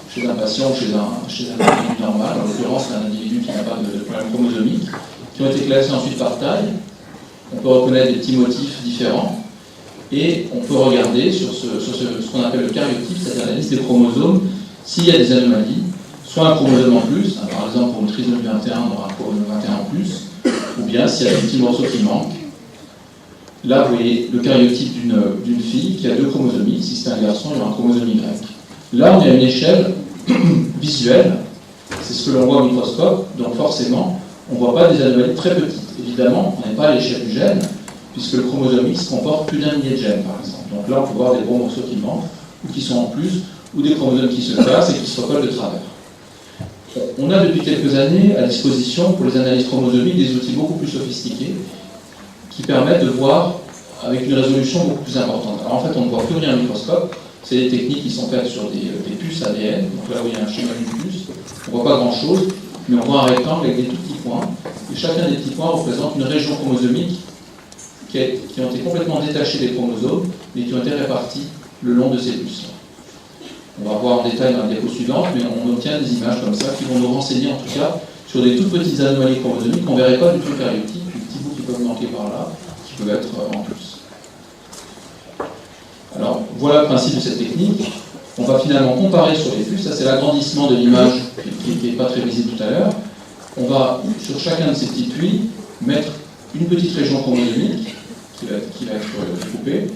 chez un patient ou chez un individu normal, en l'occurrence un individu qui n'a pas de problème chromosomique, qui ont été classés ensuite par taille. On peut reconnaître des petits motifs différents, et on peut regarder sur ce qu'on appelle le karyotype, c'est-à-dire la liste des chromosomes, s'il y a des anomalies, soit un chromosome en plus, par exemple pour une trisomie 21, on aura un chromosome 21 en plus, ou bien s'il y a des petits morceaux qui manquent. Là, vous voyez le karyotype d'une fille qui a deux chromosomies. Si c'est un garçon, il y aura un chromosome Y. Là, on est à une échelle visuelle. C'est ce que l'on voit au microscope. Donc forcément, on ne voit pas des anomalies très petites. Évidemment, on n'est pas à l'échelle du gène, puisque le chromosome X comporte plus d'un millier de gènes, par exemple. Donc là, on peut voir des gros morceaux qui manquent, ou qui sont en plus, ou des chromosomes qui se cassent et qui se recollent de travers. On a depuis quelques années à disposition pour les analyses chromosomiques des outils beaucoup plus sophistiqués qui permettent de voir avec une résolution beaucoup plus importante. Alors en fait, on ne voit plus rien au microscope. C'est des techniques qui sont faites sur des puces ADN. Donc là où il y a un schéma d'une puce, on ne voit pas grand-chose, mais on voit un rectangle avec des tout petits points. Et chacun des petits points représente une région chromosomique qui ont été complètement détachées des chromosomes, mais qui ont été réparties le long de ces puces. On va voir en détail dans la diapo suivante, mais on obtient des images comme ça qui vont nous renseigner en tout cas sur des toutes petites anomalies chromosomiques qu'on ne verrait pas du tout karyotype, des petits bouts qui peuvent manquer par là, qui peuvent être en plus. Alors, voilà le principe de cette technique. On va finalement comparer sur les puces. Ça, c'est l'agrandissement de l'image qui n'était pas très visible tout à l'heure. On va, sur chacun de ces petits puits, mettre une petite région chromosomique qui va être coupée.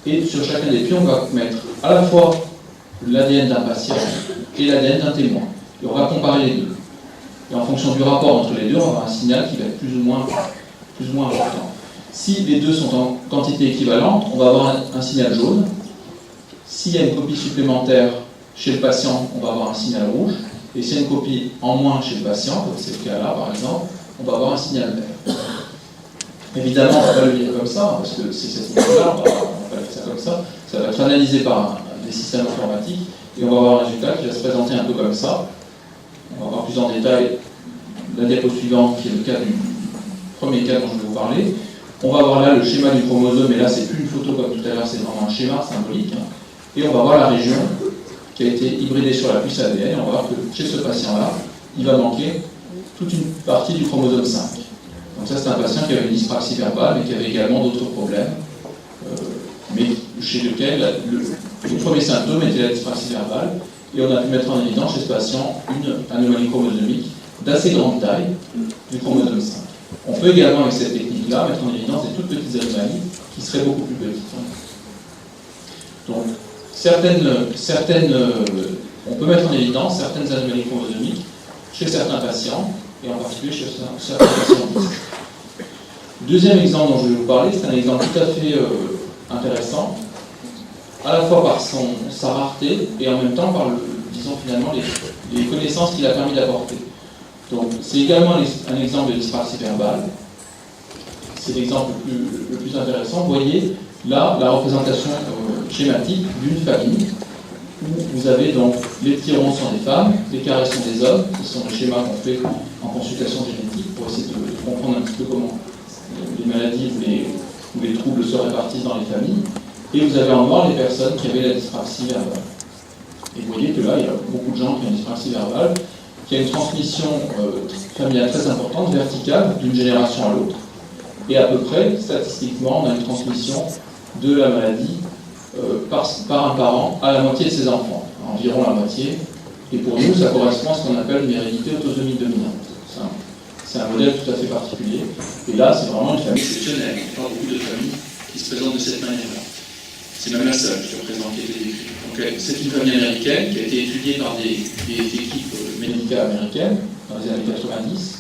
Et sur chacun des puits, on va mettre à la fois l'ADN d'un patient et l'ADN d'un témoin. Et on va comparer les deux. Et en fonction du rapport entre les deux, on va avoir un signal qui va être plus ou moins important. Si les deux sont en quantité équivalente, on va avoir un signal jaune. S'il y a une copie supplémentaire chez le patient, on va avoir un signal rouge. Et s'il y a une copie en moins chez le patient, comme c'est le cas là par exemple, on va avoir un signal vert. Évidemment, on ne va pas le lire comme ça, parce que c'est cette image-là, on va pas lire ça comme ça. Ça va être analysé par des systèmes informatiques, et on va avoir un résultat qui va se présenter un peu comme ça. On va voir plus en détail la diapo suivante, qui est le cas du premier cas dont je vais vous parler. On va voir là le schéma du chromosome, et là c'est plus une photo comme tout à l'heure, c'est vraiment un schéma symbolique. Et on va voir la région qui a été hybridée sur la puce ADN. On va voir que chez ce patient-là, il va manquer toute une partie du chromosome 5. Donc ça c'est un patient qui avait une dyspraxie verbale, mais qui avait également d'autres problèmes, mais chez lequel le premier symptôme était la dyspraxie verbale, et on a pu mettre en évidence chez ce patient une anomalie chromosomique d'assez grande taille du chromosome 5. On peut également, avec cette technique-là, mettre en évidence des toutes petites anomalies qui seraient beaucoup plus petites. Donc, on peut mettre en évidence certaines anomalies chromosomiques chez certains patients, et en particulier chez certains patients. Deuxième exemple dont je vais vous parler, c'est un exemple tout à fait intéressant, à la fois par sa rareté, et en même temps par, finalement, les connaissances qu'il a permis d'apporter. Donc, c'est également un exemple de dyspraxie verbale. C'est l'exemple le plus intéressant. Vous voyez là la représentation schématique d'une famille où vous avez donc les petits ronds sont des femmes, les carrés sont des hommes. Ce sont les schémas qu'on fait en consultation génétique pour essayer de comprendre un petit peu comment les maladies ou les troubles se répartissent dans les familles. Et vous avez en noir les personnes qui avaient la dyspraxie verbale. Et vous voyez que là, il y a beaucoup de gens qui ont une dyspraxie verbale, qui a une transmission familiale très importante, verticale, d'une génération à l'autre. Et à peu près, statistiquement, on a une transmission de la maladie par un parent à la moitié de ses enfants, environ la moitié. Et pour nous, ça correspond à ce qu'on appelle une hérédité autosomique dominante. C'est un modèle tout à fait particulier. Et là, c'est vraiment une famille exceptionnelle. Il n'y a pas beaucoup de familles qui se présentent de cette manière-là. C'est même la seule, je présente, qui a été décrite. Donc, c'est une famille américaine qui a été étudiée par des équipes médicales américaines dans les années 90.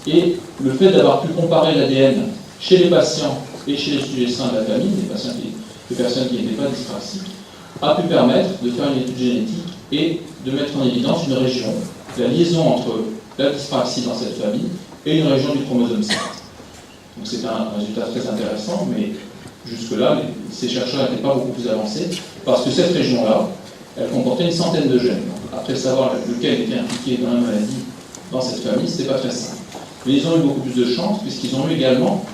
Et le fait d'avoir pu comparer l'ADN chez les patients et chez les sujets sains de la famille, les personnes qui n'étaient pas dyspraxiques, a pu permettre de faire une étude génétique et de mettre en évidence une région, la liaison entre la dyspraxie dans cette famille et une région du chromosome 7. Donc c'est un résultat très intéressant, mais jusque-là, ces chercheurs n'étaient pas beaucoup plus avancés, parce que cette région-là, elle comportait une centaine de gènes. Donc, après savoir lequel était impliqué dans la maladie dans cette famille, ce n'était pas très simple. Mais ils ont eu beaucoup plus de chance, puisqu'ils ont eu également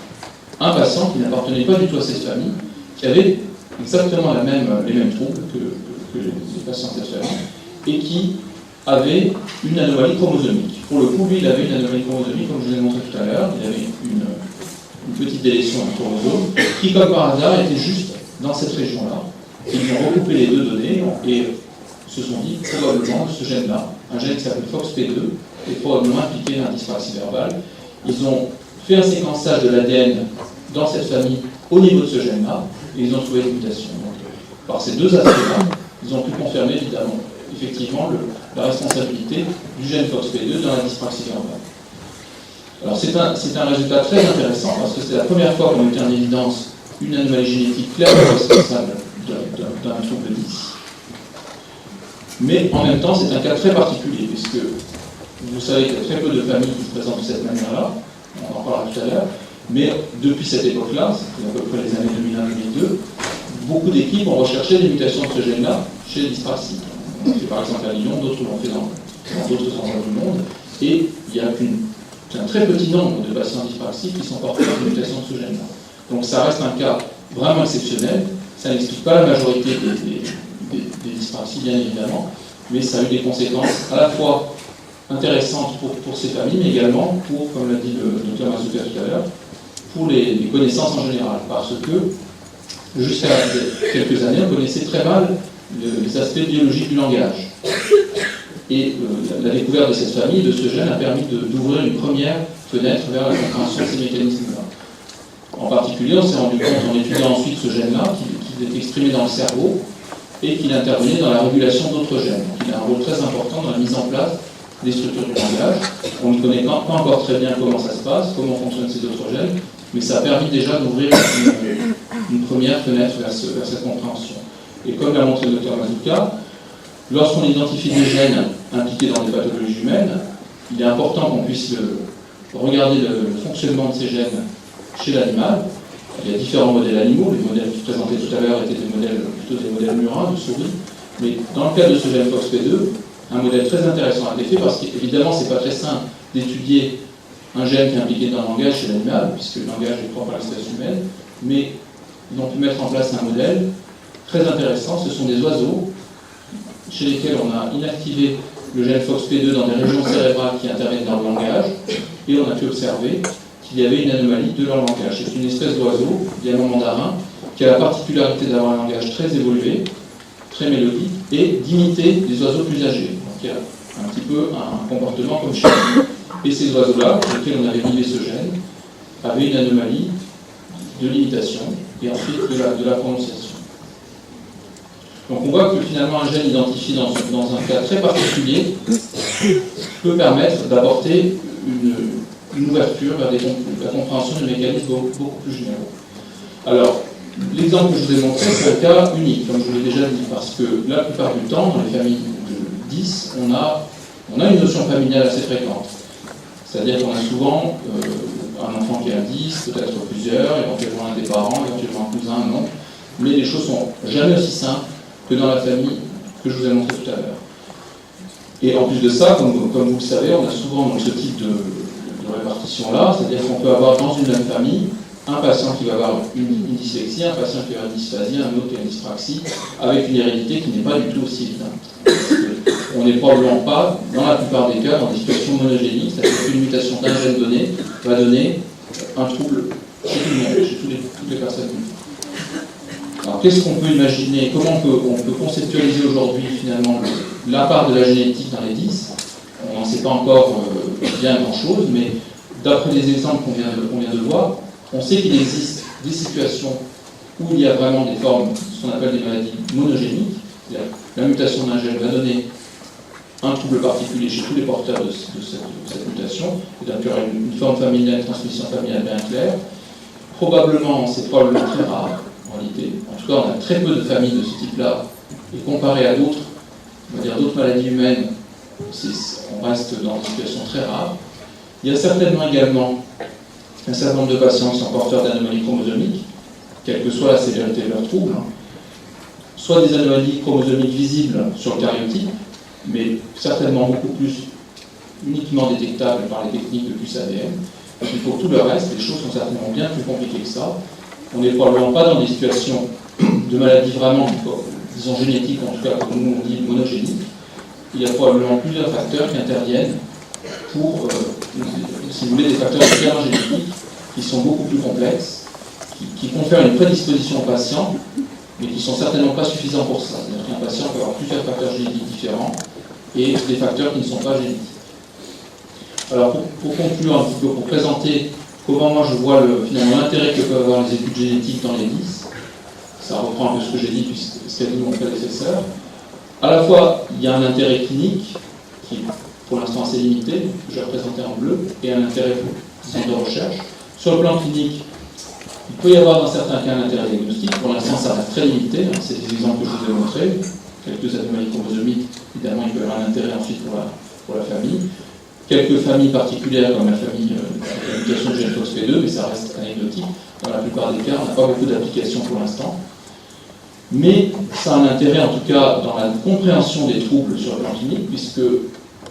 un patient qui n'appartenait pas du tout à cette famille, qui avait exactement les mêmes troubles que les patients de cette famille, et qui avait une anomalie chromosomique. Pour le coup, lui, il avait une anomalie chromosomique, comme je vous ai montré tout à l'heure. Il avait une petite délétion d'un chromosome, qui, comme par hasard, était juste dans cette région-là. Ils ont recoupé les deux données et se sont dit, probablement, ce gène-là, un gène qui s'appelle FOXP2, est probablement impliqué dans la dyspraxie verbale. Ils ont fait un séquençage de l'ADN dans cette famille au niveau de ce gène-là, et ils ont trouvé une mutation. Donc, par ces deux aspects-là, ils ont pu confirmer, évidemment, effectivement, la responsabilité du gène FOXP2 dans la dyspraxie verbale. Alors c'est un résultat très intéressant parce que c'est la première fois qu'on met en évidence une anomalie génétique clairement responsable d'un trouble 10. Mais en même temps, c'est un cas très particulier, puisque vous savez qu'il y a très peu de familles qui se présentent de cette manière-là, on en parlera tout à l'heure, mais depuis cette époque-là, c'était à peu près les années 2001-2002, beaucoup d'équipes ont recherché des mutations de ce gène-là chez les dyspraxiques. On l'a fait par exemple à Lyon, d'autres l'ont fait dans d'autres endroits du monde, et il y a un très petit nombre de patients dyspraxiques qui sont porteurs de mutations de ce gène-là. Donc ça reste un cas vraiment exceptionnel, ça n'explique pas la majorité des dyspraxies, bien évidemment, mais ça a eu des conséquences à la fois intéressantes pour ces familles, mais également pour, comme l'a dit le Dr Mazzuca tout à l'heure, pour les connaissances en général, parce que jusqu'à quelques années, on connaissait très mal les aspects biologiques du langage. Et la découverte de cette famille, de ce gène, a permis d'ouvrir une première fenêtre vers la compréhension de ces mécanismes-là. En particulier, on s'est rendu compte, en étudiant ensuite ce gène-là, qu'il était exprimé dans le cerveau et qu'il intervenait dans la régulation d'autres gènes. Donc, il a un rôle très important dans la mise en place des structures du langage. On ne connaît pas encore très bien comment ça se passe, comment fonctionnent ces autres gènes, mais ça a permis déjà d'ouvrir une première fenêtre vers cette compréhension. Et comme l'a montré le Dr Mazzuca, lorsqu'on identifie des gènes impliqués dans des pathologies humaines, il est important qu'on puisse regarder le fonctionnement de ces gènes chez l'animal. Il y a différents modèles animaux. Les modèles que je présentais tout à l'heure étaient plutôt des modèles murins, de souris. Mais dans le cas de ce gène FOXP2, un modèle très intéressant a été fait parce qu'évidemment, ce n'est pas très simple d'étudier un gène qui est impliqué dans le langage chez l'animal, puisque le langage est propre à l'espèce humaine, mais ils ont pu mettre en place un modèle très intéressant. Ce sont des oiseaux chez lesquels on a inactivé le gène FOXP2 dans des régions cérébrales qui interviennent dans le langage, et on a pu observer qu'il y avait une anomalie de leur langage. C'est une espèce d'oiseau, diamant mandarin, qui a la particularité d'avoir un langage très évolué, très mélodique, et d'imiter des oiseaux plus âgés. Donc il y a un petit peu un comportement comme chez nous. Et ces oiseaux-là, sur lesquels on avait lié ce gène, avaient une anomalie de l'imitation, et ensuite de la prononciation. Donc on voit que finalement un gène identifié dans un cas très particulier peut permettre d'apporter une ouverture vers la compréhension de mécanismes beaucoup plus généraux. Alors, l'exemple que je vous ai montré, c'est un cas unique, comme je vous l'ai déjà dit, parce que la plupart du temps, dans les familles de 10, on a une notion familiale assez fréquente. C'est-à-dire qu'on a souvent un enfant qui a 10, peut-être plusieurs, éventuellement un des parents, éventuellement un cousin, non. Mais les choses sont jamais aussi simples que dans la famille que je vous ai montré tout à l'heure. Et en plus de ça, comme vous le savez, on a souvent donc, ce type de répartition-là, c'est-à-dire qu'on peut avoir dans une même famille un patient qui va avoir une dyslexie, un patient qui va avoir une dysphasie, un autre qui a une dyspraxie, avec une hérédité qui n'est pas du tout aussi évidente. On n'est probablement pas, dans la plupart des cas, dans des situations monogéniques, c'est-à-dire qu'une mutation d'un gène donné va donner un trouble chez tout le monde, chez toutes les personnes. Alors qu'est-ce qu'on peut imaginer, comment on peut conceptualiser aujourd'hui finalement la part de la génétique dans les 10 ? On n'en sait pas encore bien grand-chose, mais d'après les exemples qu'on vient de voir, on sait qu'il existe des situations où il y a vraiment des formes, ce qu'on appelle des maladies monogéniques, c'est-à-dire la mutation d'un gène va donner un trouble particulier chez tous les porteurs de cette mutation, et donc il y aura une forme familiale, une transmission familiale bien claire. Probablement, c'est probablement très rare, en réalité. En tout cas, on a très peu de familles de ce type-là, et comparé à d'autres, on va dire d'autres maladies humaines, on reste dans des situations très rares. Il y a certainement également un certain nombre de patients qui sont porteurs d'anomalies chromosomiques, quelle que soit la sévérité de leur trouble, soit des anomalies chromosomiques visibles sur le karyotype, mais certainement beaucoup plus uniquement détectables par les techniques de puce ADN. Et puis pour tout le reste, les choses sont certainement bien plus compliquées que ça. On n'est probablement pas dans des situations de maladies vraiment, disons génétiques, en tout cas comme nous on dit monogéniques. Il y a probablement plusieurs facteurs qui interviennent pour, si vous voulez, des facteurs de terrain génétique qui sont beaucoup plus complexes, qui confèrent une prédisposition au patient, mais qui ne sont certainement pas suffisants pour ça. C'est-à-dire qu'un patient peut avoir plusieurs facteurs génétiques différents et des facteurs qui ne sont pas génétiques. Alors pour conclure un petit peu, pour présenter comment moi je vois finalement l'intérêt que peuvent avoir les études génétiques dans les 10, ça reprend un peu ce que j'ai dit puisque ce qu'a dit mon prédécesseur. À la fois, il y a un intérêt clinique qui est pour l'instant assez limité, que j'ai représenté en bleu, et un intérêt de recherche. Sur le plan clinique, il peut y avoir dans certains cas un intérêt diagnostique. Pour l'instant, ça reste très limité. C'est des exemples que je vous ai montrés. Quelques anomalies chromosomiques, évidemment, il peut y avoir un intérêt ensuite pour la famille. Quelques familles particulières, comme la famille de la mutation de gène FOXP2, mais ça reste anecdotique. Dans la plupart des cas, on n'a pas beaucoup d'applications pour l'instant. Mais ça a un intérêt, en tout cas, dans la compréhension des troubles sur le plan clinique, puisque,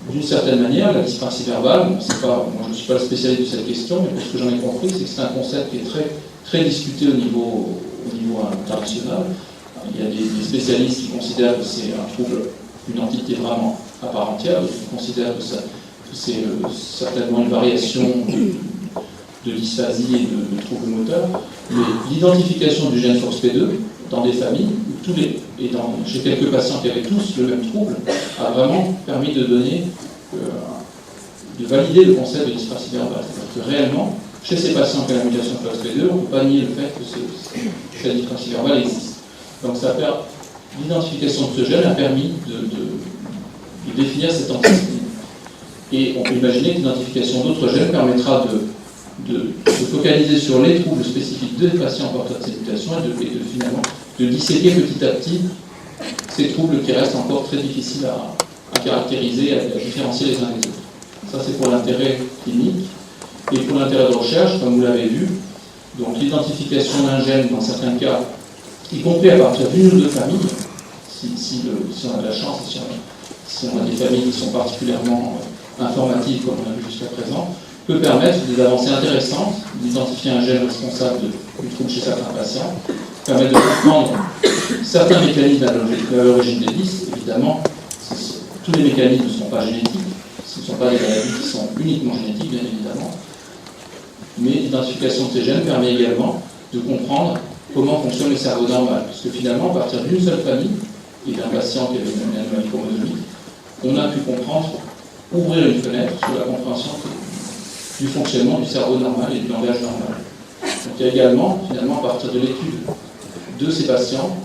d'une certaine manière, la dyspraxie verbale, moi je ne suis pas le spécialiste de cette question, mais pour ce que j'en ai compris, c'est que c'est un concept qui est très, très discuté au niveau international. Il y a des spécialistes qui considèrent que c'est un trouble, une entité vraiment à part entière, d'autres qui considèrent que c'est certainement une variation de dysphasie et de troubles moteurs. Mais l'identification du gène FOXP2 dans des familles, chez quelques patients qui avaient tous le même trouble, a vraiment permis de donner, de valider le concept de dyspraxie verbale. C'est-à-dire que réellement, chez ces patients qui ont la mutation de FOXP2, on ne peut pas nier le fait que cette dyspraxie verbale existe. Donc l'identification de ce gène a permis de définir cette entité. Et on peut imaginer que l'identification d'autres gènes permettra de se focaliser sur les troubles spécifiques des patients porteurs de cette mutation et finalement de disséquer petit à petit ces troubles qui restent encore très difficiles à caractériser, à différencier les uns des autres. Ça, c'est pour l'intérêt clinique. Et pour l'intérêt de recherche, comme vous l'avez vu, donc l'identification d'un gène, dans certains cas, y compris à partir d'une ou deux familles, si on a de la chance, si on a des familles qui sont particulièrement informatives, comme on a vu jusqu'à présent, peut permettre des avancées intéressantes, d'identifier un gène responsable du trouble chez certains patients, permettre de comprendre certains mécanismes à l'origine des 10. Évidemment, tous les mécanismes ne sont pas génétiques, ce ne sont pas des maladies qui sont uniquement génétiques, bien évidemment, mais l'identification de ces gènes permet également de comprendre comment fonctionne le cerveau normal, parce que finalement, à partir d'une seule famille, et d'un patient qui avait une anomalie chromosomique, on a pu comprendre, ouvrir une fenêtre sur la compréhension du fonctionnement du cerveau normal et du langage normal. Donc il y a également, finalement, à partir de l'étude de ces patients,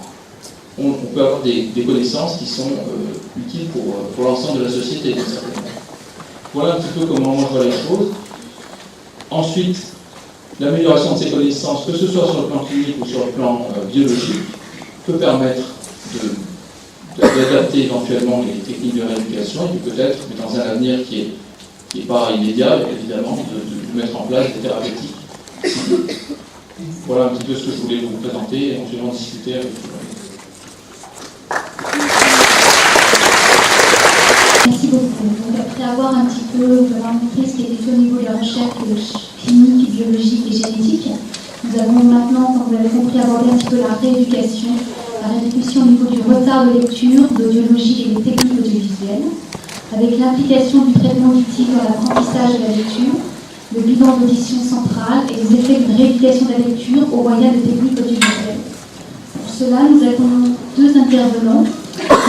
on peut avoir des connaissances qui sont utiles pour l'ensemble de la société, d'une certaine manière. Voilà un petit peu comment moi je vois les choses. Ensuite, l'amélioration de ces connaissances, que ce soit sur le plan clinique ou sur le plan biologique, peut permettre d'adapter éventuellement les techniques de rééducation et puis peut-être, mais dans un avenir qui n'est pas immédiat, évidemment, de mettre en place des thérapeutiques. Voilà un petit peu ce que je voulais vous présenter et éventuellement discuter avec vous. Merci beaucoup. Donc, après avoir un petit peu montré ce qui était fait au niveau de la recherche clinique, biologique et génétique, nous allons maintenant, comme vous l'avez compris, aborder un petit peu la rééducation au niveau du retard de lecture, d'audiologie et des techniques audiovisuelles, avec l'implication du traitement auditif dans l'apprentissage de la lecture, le bilan d'audition centrale et les effets de rééducation de la lecture au moyen de techniques audiovisuelles. Pour cela, nous avons deux intervenants.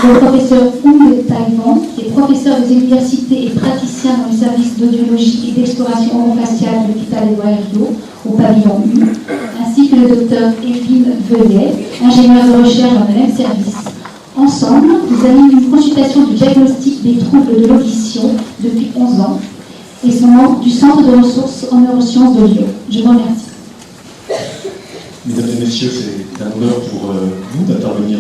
Le professeur Hung Taiwan, qui est professeur des universités et praticien dans les services d'audiologie et d'exploration orofaciale de l'hôpital Édouard Herriot, au pavillon U, ainsi que le docteur Evelyne Veuillet, ingénieure de recherche dans le même service. Ensemble, nous animons une consultation du diagnostic des troubles de l'audition depuis 11 ans et sont membres du Centre de ressources en neurosciences de Lyon. Je vous remercie. Mesdames et messieurs, c'est un honneur pour nous d'intervenir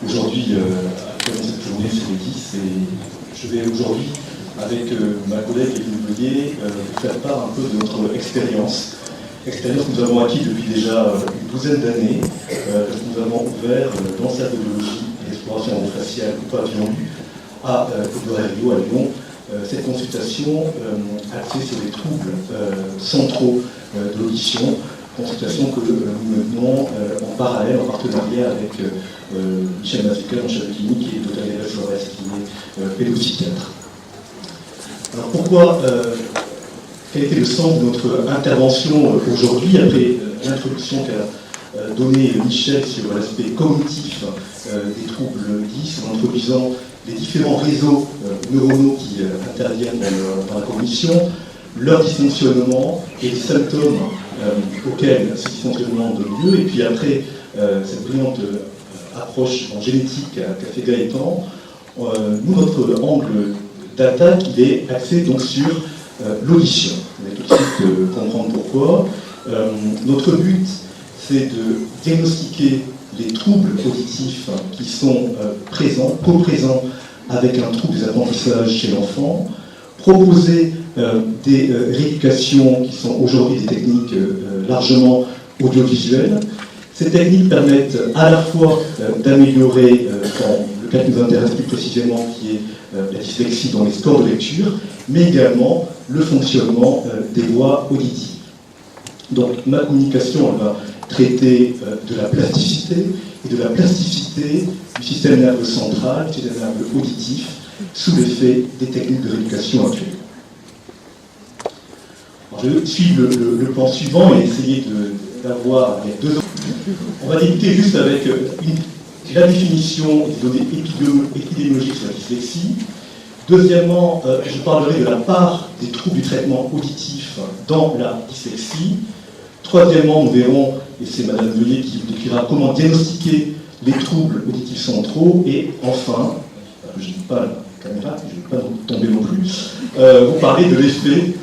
aujourd'hui à cette journée sur les 10. Et je vais aujourd'hui, avec ma collègue Evelyne Veuillet, vous faire part un peu de notre expérience que nous avons acquis depuis déjà une douzaine d'années, que nous avons ouvert dans cette pédologie et l'exploration faciale au pavillon U à Édouard à Lyon. Cette consultation axée sur les troubles centraux de l'audition, consultation que nous menons en parallèle, en partenariat avec Michel Mazzucca, mon chef de clinique, et Dr. Gabriel Flores, qui est pédopsychiatre. Alors pourquoi, quel était le sens de notre intervention aujourd'hui, après l'introduction qu'a donnée Michel sur l'aspect cognitif des troubles 10, en introduisant les différents réseaux neuronaux qui interviennent dans la cognition, leur dysfonctionnement et les symptômes auxquels ce dysfonctionnement donne lieu, et puis après cette brillante approche en génétique qu'a fait Gaëtan, nous, notre angle d'attaque, il est axé donc sur l'audition. Vous allez tout de suite comprendre pourquoi. Notre but, c'est de diagnostiquer les troubles auditifs qui sont présents, co-présents avec un trouble des apprentissages chez l'enfant, proposer des rééducations qui sont aujourd'hui des techniques largement audiovisuelles. Ces techniques permettent à la fois d'améliorer, dans le cas qui nous intéresse plus précisément, qui est la dyslexie dans les scores de lecture, mais également le fonctionnement des voies auditives. Donc ma communication, elle va traiter de la plasticité et de la plasticité du système nerveux central, du système nerveux auditif, sous l'effet des techniques de rééducation actuelles. Alors, je vais suivre le plan suivant et essayer d'avoir les deux. On va débuter juste avec la définition des données épidémiologiques sur la dyslexie. Deuxièmement, je parlerai de la part des troubles du traitement auditif dans la dyslexie. Troisièmement, nous verrons, et c'est Madame Veuillet qui vous décrira comment diagnostiquer les troubles auditifs centraux. Et enfin, je ne dis pas la caméra, je ne vais pas tomber non plus, vous parler de l'effet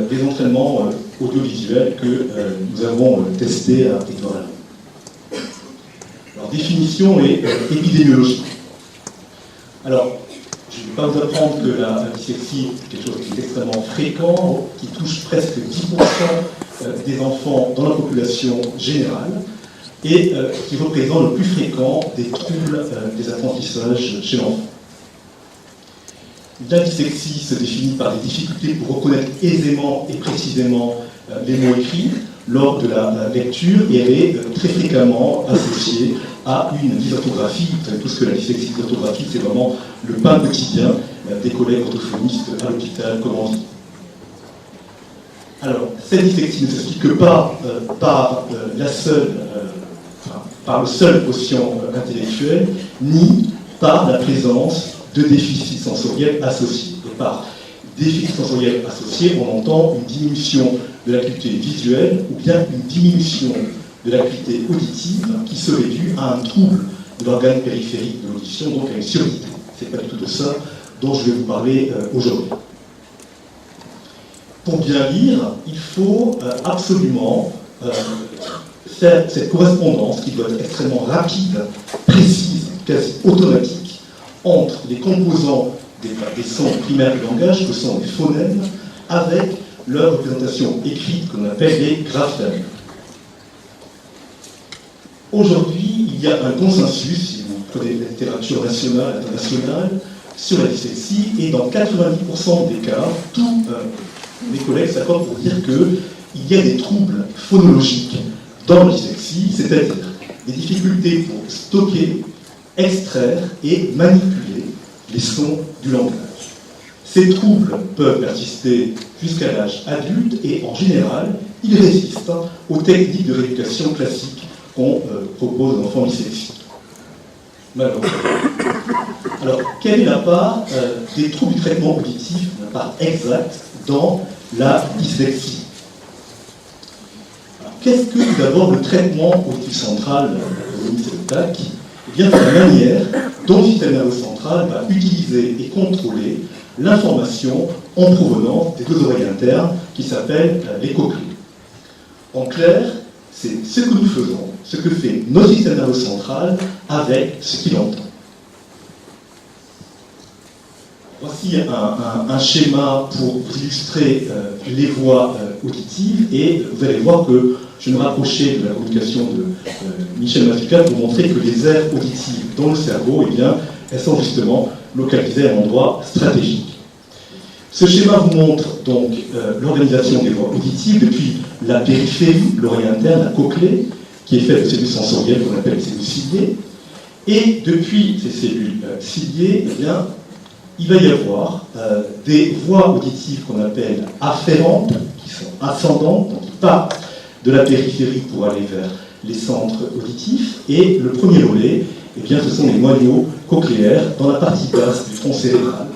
des entraînements audiovisuels que nous avons testés à Édouard. Alors, définition et épidémiologie. Alors, je ne vais pas vous apprendre que la dyslexie est quelque chose qui est extrêmement fréquent, qui touche presque 10% des enfants dans la population générale et qui représente le plus fréquent des troubles des apprentissages chez l'enfant. La dyslexie se définit par des difficultés pour reconnaître aisément et précisément les mots écrits lors de la lecture, et elle est très fréquemment associée à une dysorthographie. Vous savez tous que la dyslexie dysorthographique, c'est vraiment le pain quotidien des collègues orthophonistes à l'hôpital comme en vie. Alors, cette dyslexie ne s'explique pas par le seul quotient intellectuel, ni par la présence de déficits sensoriels associés. Et par déficit sensoriel associé, on entend une diminution de l'acuité visuelle ou bien une diminution de l'acuité auditive qui serait due à un trouble de l'organe périphérique de l'audition, donc à une surdité. Ce n'est pas du tout de ça dont je vais vous parler aujourd'hui. Pour bien lire, il faut absolument faire cette correspondance qui doit être extrêmement rapide, précise, quasi automatique, entre les composants des sons primaires du langage, que sont les phonèmes, avec leur représentation écrite qu'on appelle les graphèmes. Aujourd'hui, il y a un consensus, si vous prenez la littérature nationale et internationale, sur la dyslexie, et dans 90% des cas, tous mes collègues s'accordent pour dire qu'il y a des troubles phonologiques dans la dyslexie, c'est-à-dire des difficultés pour stocker, extraire et manipuler les sons du langage. Ces troubles peuvent persister jusqu'à l'âge adulte et en général, ils résistent aux techniques de rééducation classiques qu'on propose aux enfants dyslexiques. Malheureusement. Alors, quelle est la part des troubles du traitement auditif, la part exacte dans la dyslexie? qu'est-ce que tout d'abord le traitement auditif central c'est le TAC? Eh bien, c'est la manière dont le système nerveux central va utiliser et contrôler l'information en provenance des deux oreilles internes qui s'appellent les cochlées. En clair, c'est ce que nous faisons, ce que fait notre système nerveux central avec ce qu'il entend. Voici un schéma pour vous illustrer les voies auditives et vous allez voir que je me rapprochais de la communication de Michel Mazzucato pour montrer que les aires auditives dans le cerveau, eh bien, elles sont justement localisées à un endroit stratégique. Ce schéma vous montre donc l'organisation des voies auditives depuis la périphérie, l'oreille interne, la cochlée, qui est faite de cellules sensorielles qu'on appelle les cellules ciliées. Et depuis ces cellules ciliées, eh bien, il va y avoir des voies auditives qu'on appelle afférentes, qui sont ascendantes, donc qui partent de la périphérie pour aller vers les centres auditifs. Et le premier volet, eh bien, ce sont les noyaux cochléaires dans la partie basse du tronc cérébral,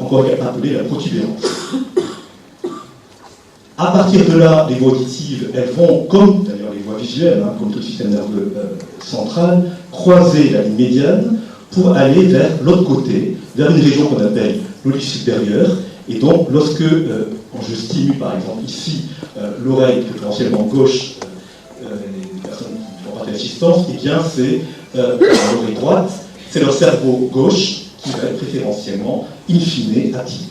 encore appelée la protubérance. À partir de là, les voies auditives, elles vont, comme d'ailleurs les voies visuelles, comme tout le système nerveux central, croiser la ligne médiane pour aller vers l'autre côté, vers une région qu'on appelle l'oblique supérieur. Et donc, lorsque je stimule par exemple ici l'oreille préférentiellement gauche des personnes qui font partie de l'assistance, eh bien c'est l'oreille droite, c'est leur cerveau gauche qui va être préférentiellement in fine activé.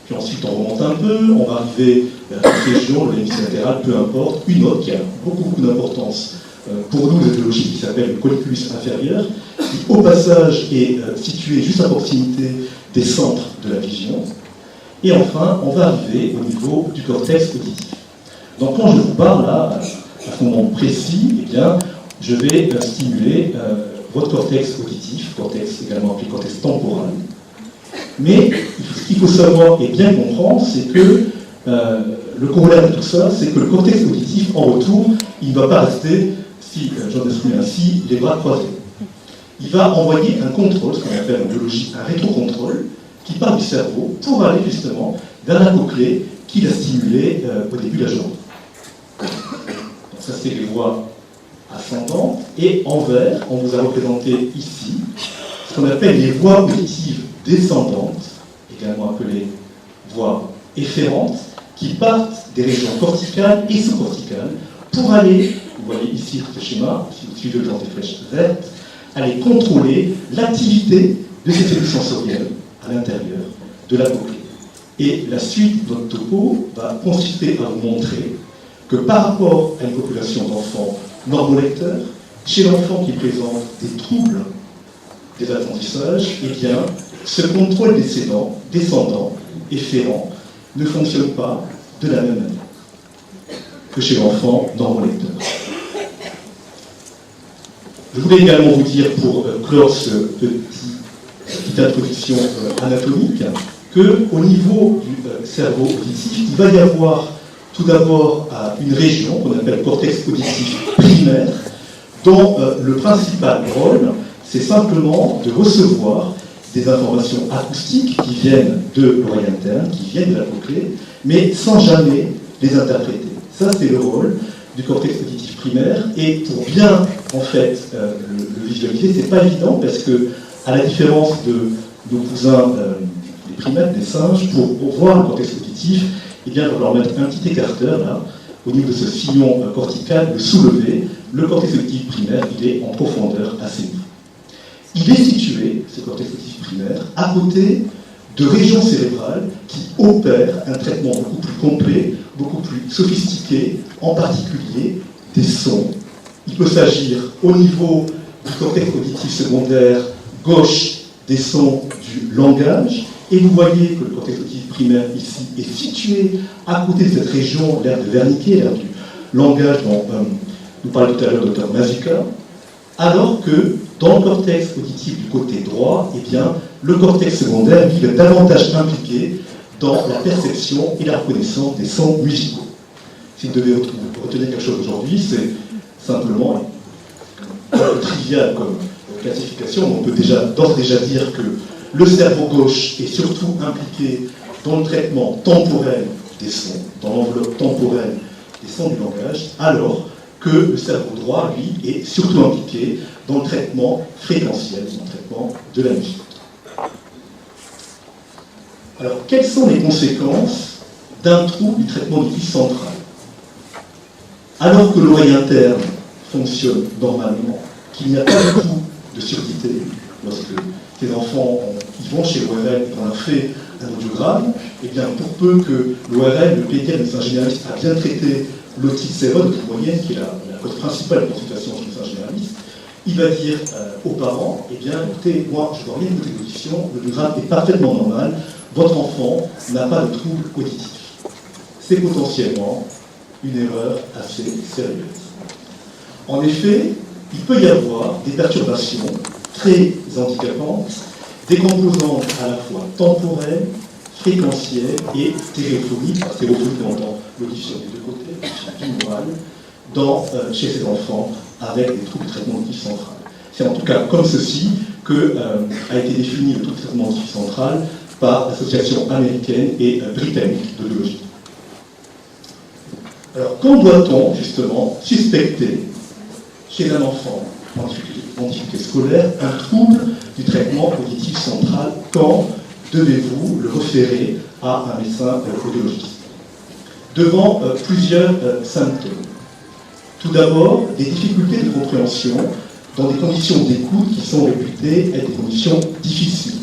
Puis ensuite on remonte un peu, on va arriver vers une région, l'hémisphère latéral, peu importe, une autre qui a beaucoup d'importance pour nous, les biologistes, qui s'appelle le colliculus inférieur, qui au passage est situé juste à proximité des centres de la vision. Et enfin, on va arriver au niveau du cortex auditif. Donc quand je vous parle là, à ce moment précis, eh bien, je vais stimuler votre cortex auditif, cortex également appelé cortex temporal. Mais ce qu'il faut savoir et bien comprendre, c'est que le corollaire de tout ça, c'est que le cortex auditif, en retour, il ne va pas rester, si j'en exprime ainsi, les bras croisés. Il va envoyer un contrôle, ce qu'on appelle en biologie un rétrocontrôle, qui part du cerveau pour aller justement vers la cochlée qu'il a stimulée au début de la journée. Donc ça, c'est les voies ascendantes. Et en vert, on vous a représenté ici ce qu'on appelle les voies auditives descendantes, également appelées voies efférentes, qui partent des régions corticales et sous-corticales pour aller, vous voyez ici ce schéma, si vous suivez le genre des flèches vertes, aller contrôler l'activité de ces cellules sensorielles à l'intérieur de la cochlée. Et la suite de notre topo va consister à vous montrer que par rapport à une population d'enfants normolecteurs, chez l'enfant qui présente des troubles des apprentissages, eh bien, ce contrôle descendant, efférent, ne fonctionne pas de la même manière que chez l'enfant normolecteur. Je voulais également vous dire, pour clore cette petite introduction anatomique, qu'au niveau du cerveau auditif, il va y avoir tout d'abord une région qu'on appelle le cortex auditif primaire, dont le principal rôle, c'est simplement de recevoir des informations acoustiques qui viennent de l'oreille interne, qui viennent de la cochlée, mais sans jamais les interpréter. Ça, c'est le rôle du cortex auditif primaire, et pour bien, en fait, le visualiser, c'est pas évident, parce que, à la différence de nos cousins des primates, des singes, pour voir le cortex auditif, eh bien, il va falloir mettre un petit écarteur, là, au niveau de ce sillon cortical, le soulever. Le cortex auditif primaire, il est en profondeur assez nue. Il est situé, ce cortex auditif primaire, à côté de régions cérébrales qui opèrent un traitement beaucoup plus complet, beaucoup plus sophistiqué, en particulier des sons. Il peut s'agir au niveau du cortex auditif secondaire gauche des sons du langage, et vous voyez que le cortex auditif primaire ici est situé à côté de cette région, l'aire de Wernicke, l'aire du langage dont nous parlait tout à l'heure le docteur Mazzucato, alors que dans le cortex auditif du côté droit, eh bien, le cortex secondaire, lui, est davantage impliqué dans la perception et la reconnaissance des sons musicaux. Si vous devez retenir quelque chose aujourd'hui, c'est simplement trivial comme classification. On peut d'ores et déjà dire que le cerveau gauche est surtout impliqué dans le traitement temporel des sons, dans l'enveloppe temporelle des sons du langage, alors que le cerveau droit, lui, est surtout impliqué dans le traitement fréquentiel, dans le traitement de la musique. Alors, quelles sont les conséquences d'un trouble du traitement du tige central? Alors que l'oreille interne fonctionne normalement, qu'il n'y a pas du tout de surdité, lorsque tes enfants ils vont chez l'ORL et qu'on a fait un audiogramme, eh bien, pour peu que l'ORL, le PTL, le médecin généraliste, a bien traité l'otite sévère de moyenne, qui est la cause principale de consultation chez le médecin généraliste, il va dire aux parents, eh bien, écoutez, moi, je ne dois rien écouter d'audition, l'audiogramme est parfaitement normal, votre enfant n'a pas de trouble auditif. C'est potentiellement une erreur assez sérieuse. En effet, il peut y avoir des perturbations très handicapantes, des composantes à la fois temporelles, fréquentielles et stéréophoniques, stéréophonique on entend l'audition des deux côtés, l'audition binaurale, chez ces enfants avec des troubles de traitement auditif central. C'est en tout cas comme ceci que a été défini le trouble de traitement auditif central par l'association américaine et britannique d'audiologie. Alors, quand doit-on justement suspecter chez un enfant en difficulté scolaire un trouble du traitement auditif central? Quand devez-vous le référer à un médecin audiologiste? Devant plusieurs symptômes. Tout d'abord, des difficultés de compréhension dans des conditions d'écoute qui sont réputées être des conditions difficiles.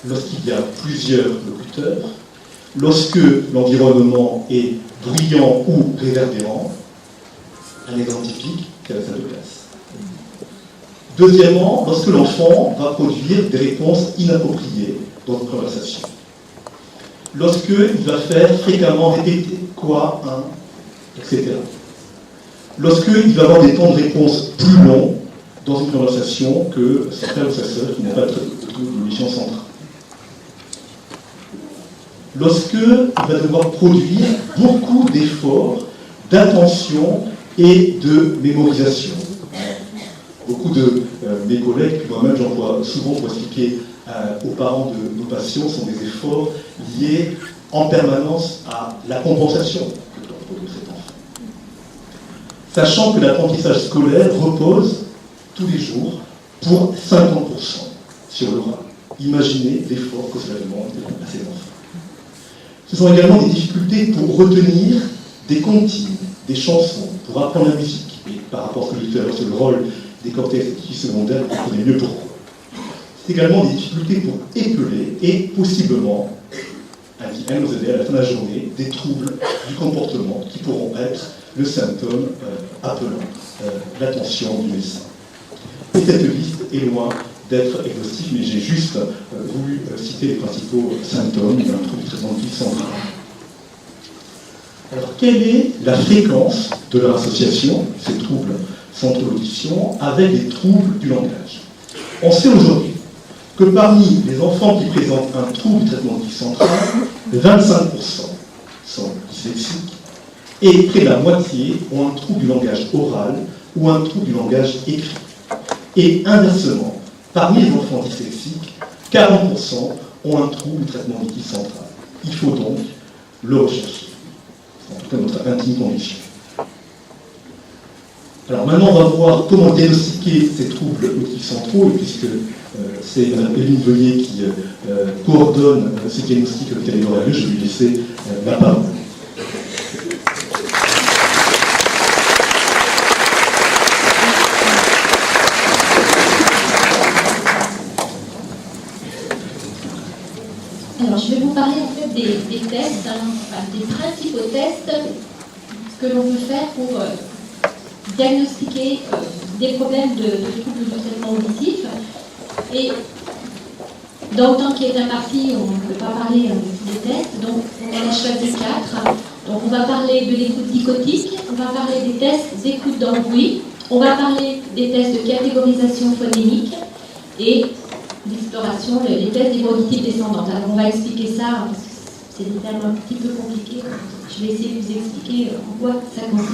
Lorsqu'il y a plusieurs locuteurs, lorsque l'environnement est bruyant ou réverbérant, un exemple typique, c'est la salle de classe. Deuxièmement, lorsque l'enfant va produire des réponses inappropriées dans une conversation. Lorsqu'il va faire fréquemment répéter quoi, etc. Lorsqu'il va avoir des temps de réponse plus longs dans une conversation que son frère ou sa sœur qui n'a pas de l'audition centrale. Lorsqu'il va devoir produire beaucoup d'efforts, d'attention et de mémorisation. Beaucoup de mes collègues, puis moi-même j'emploie souvent pour expliquer aux parents de nos patients, sont des efforts liés en permanence à la compensation que doit produire cet enfant. Sachant que l'apprentissage scolaire repose tous les jours pour 50% sur l'oral. Imaginez l'effort que cela demande à ces enfants. Ce sont également des difficultés pour retenir des comptines, des chansons, pour apprendre la musique. Et par rapport à ce que je disais alors sur le rôle des cortex secondaires, vous connaissez mieux pourquoi. C'est également des difficultés pour épeler et possiblement, à la fin de la journée, des troubles du comportement qui pourront être le symptôme appelant l'attention du médecin. Et cette liste est loin d'être exhaustive, mais j'ai juste voulu citer les principaux symptômes d'un trouble du traitement auditif central. Alors, quelle est la fréquence de leur association, ces troubles centraux d'audition, avec les troubles du langage? On sait aujourd'hui que parmi les enfants qui présentent un trouble du traitement auditif central, 25% sont dyslexiques et près de la moitié ont un trouble du langage oral ou un trouble du langage écrit. Et inversement, parmi les enfants dyslexiques, 40% ont un trouble du traitement auditif central. Il faut donc le rechercher. En tout cas, notre intime conviction. Alors maintenant, on va voir comment diagnostiquer ces troubles auditifs centraux, et puisque c'est Mme Evelyne Veuillet qui coordonne ces diagnostics avec les ORL, je vais lui laisser la parole. Alors, je vais vous parler en fait des tests, des principaux tests que l'on peut faire pour diagnostiquer des problèmes de troubles du traitement auditif. Et dans le temps qui est imparti, on ne peut pas parler de tous les tests, donc on en a choisi 4. Donc on va parler de l'écoute dichotique, on va parler des tests d'écoute d'embrouille, on va parler des tests de catégorisation phonémique et d'exploration, les tests des voix auditives descendantes. Alors on va expliquer ça, parce que c'est des termes un petit peu compliqués. Je vais essayer de vous expliquer en quoi ça consiste.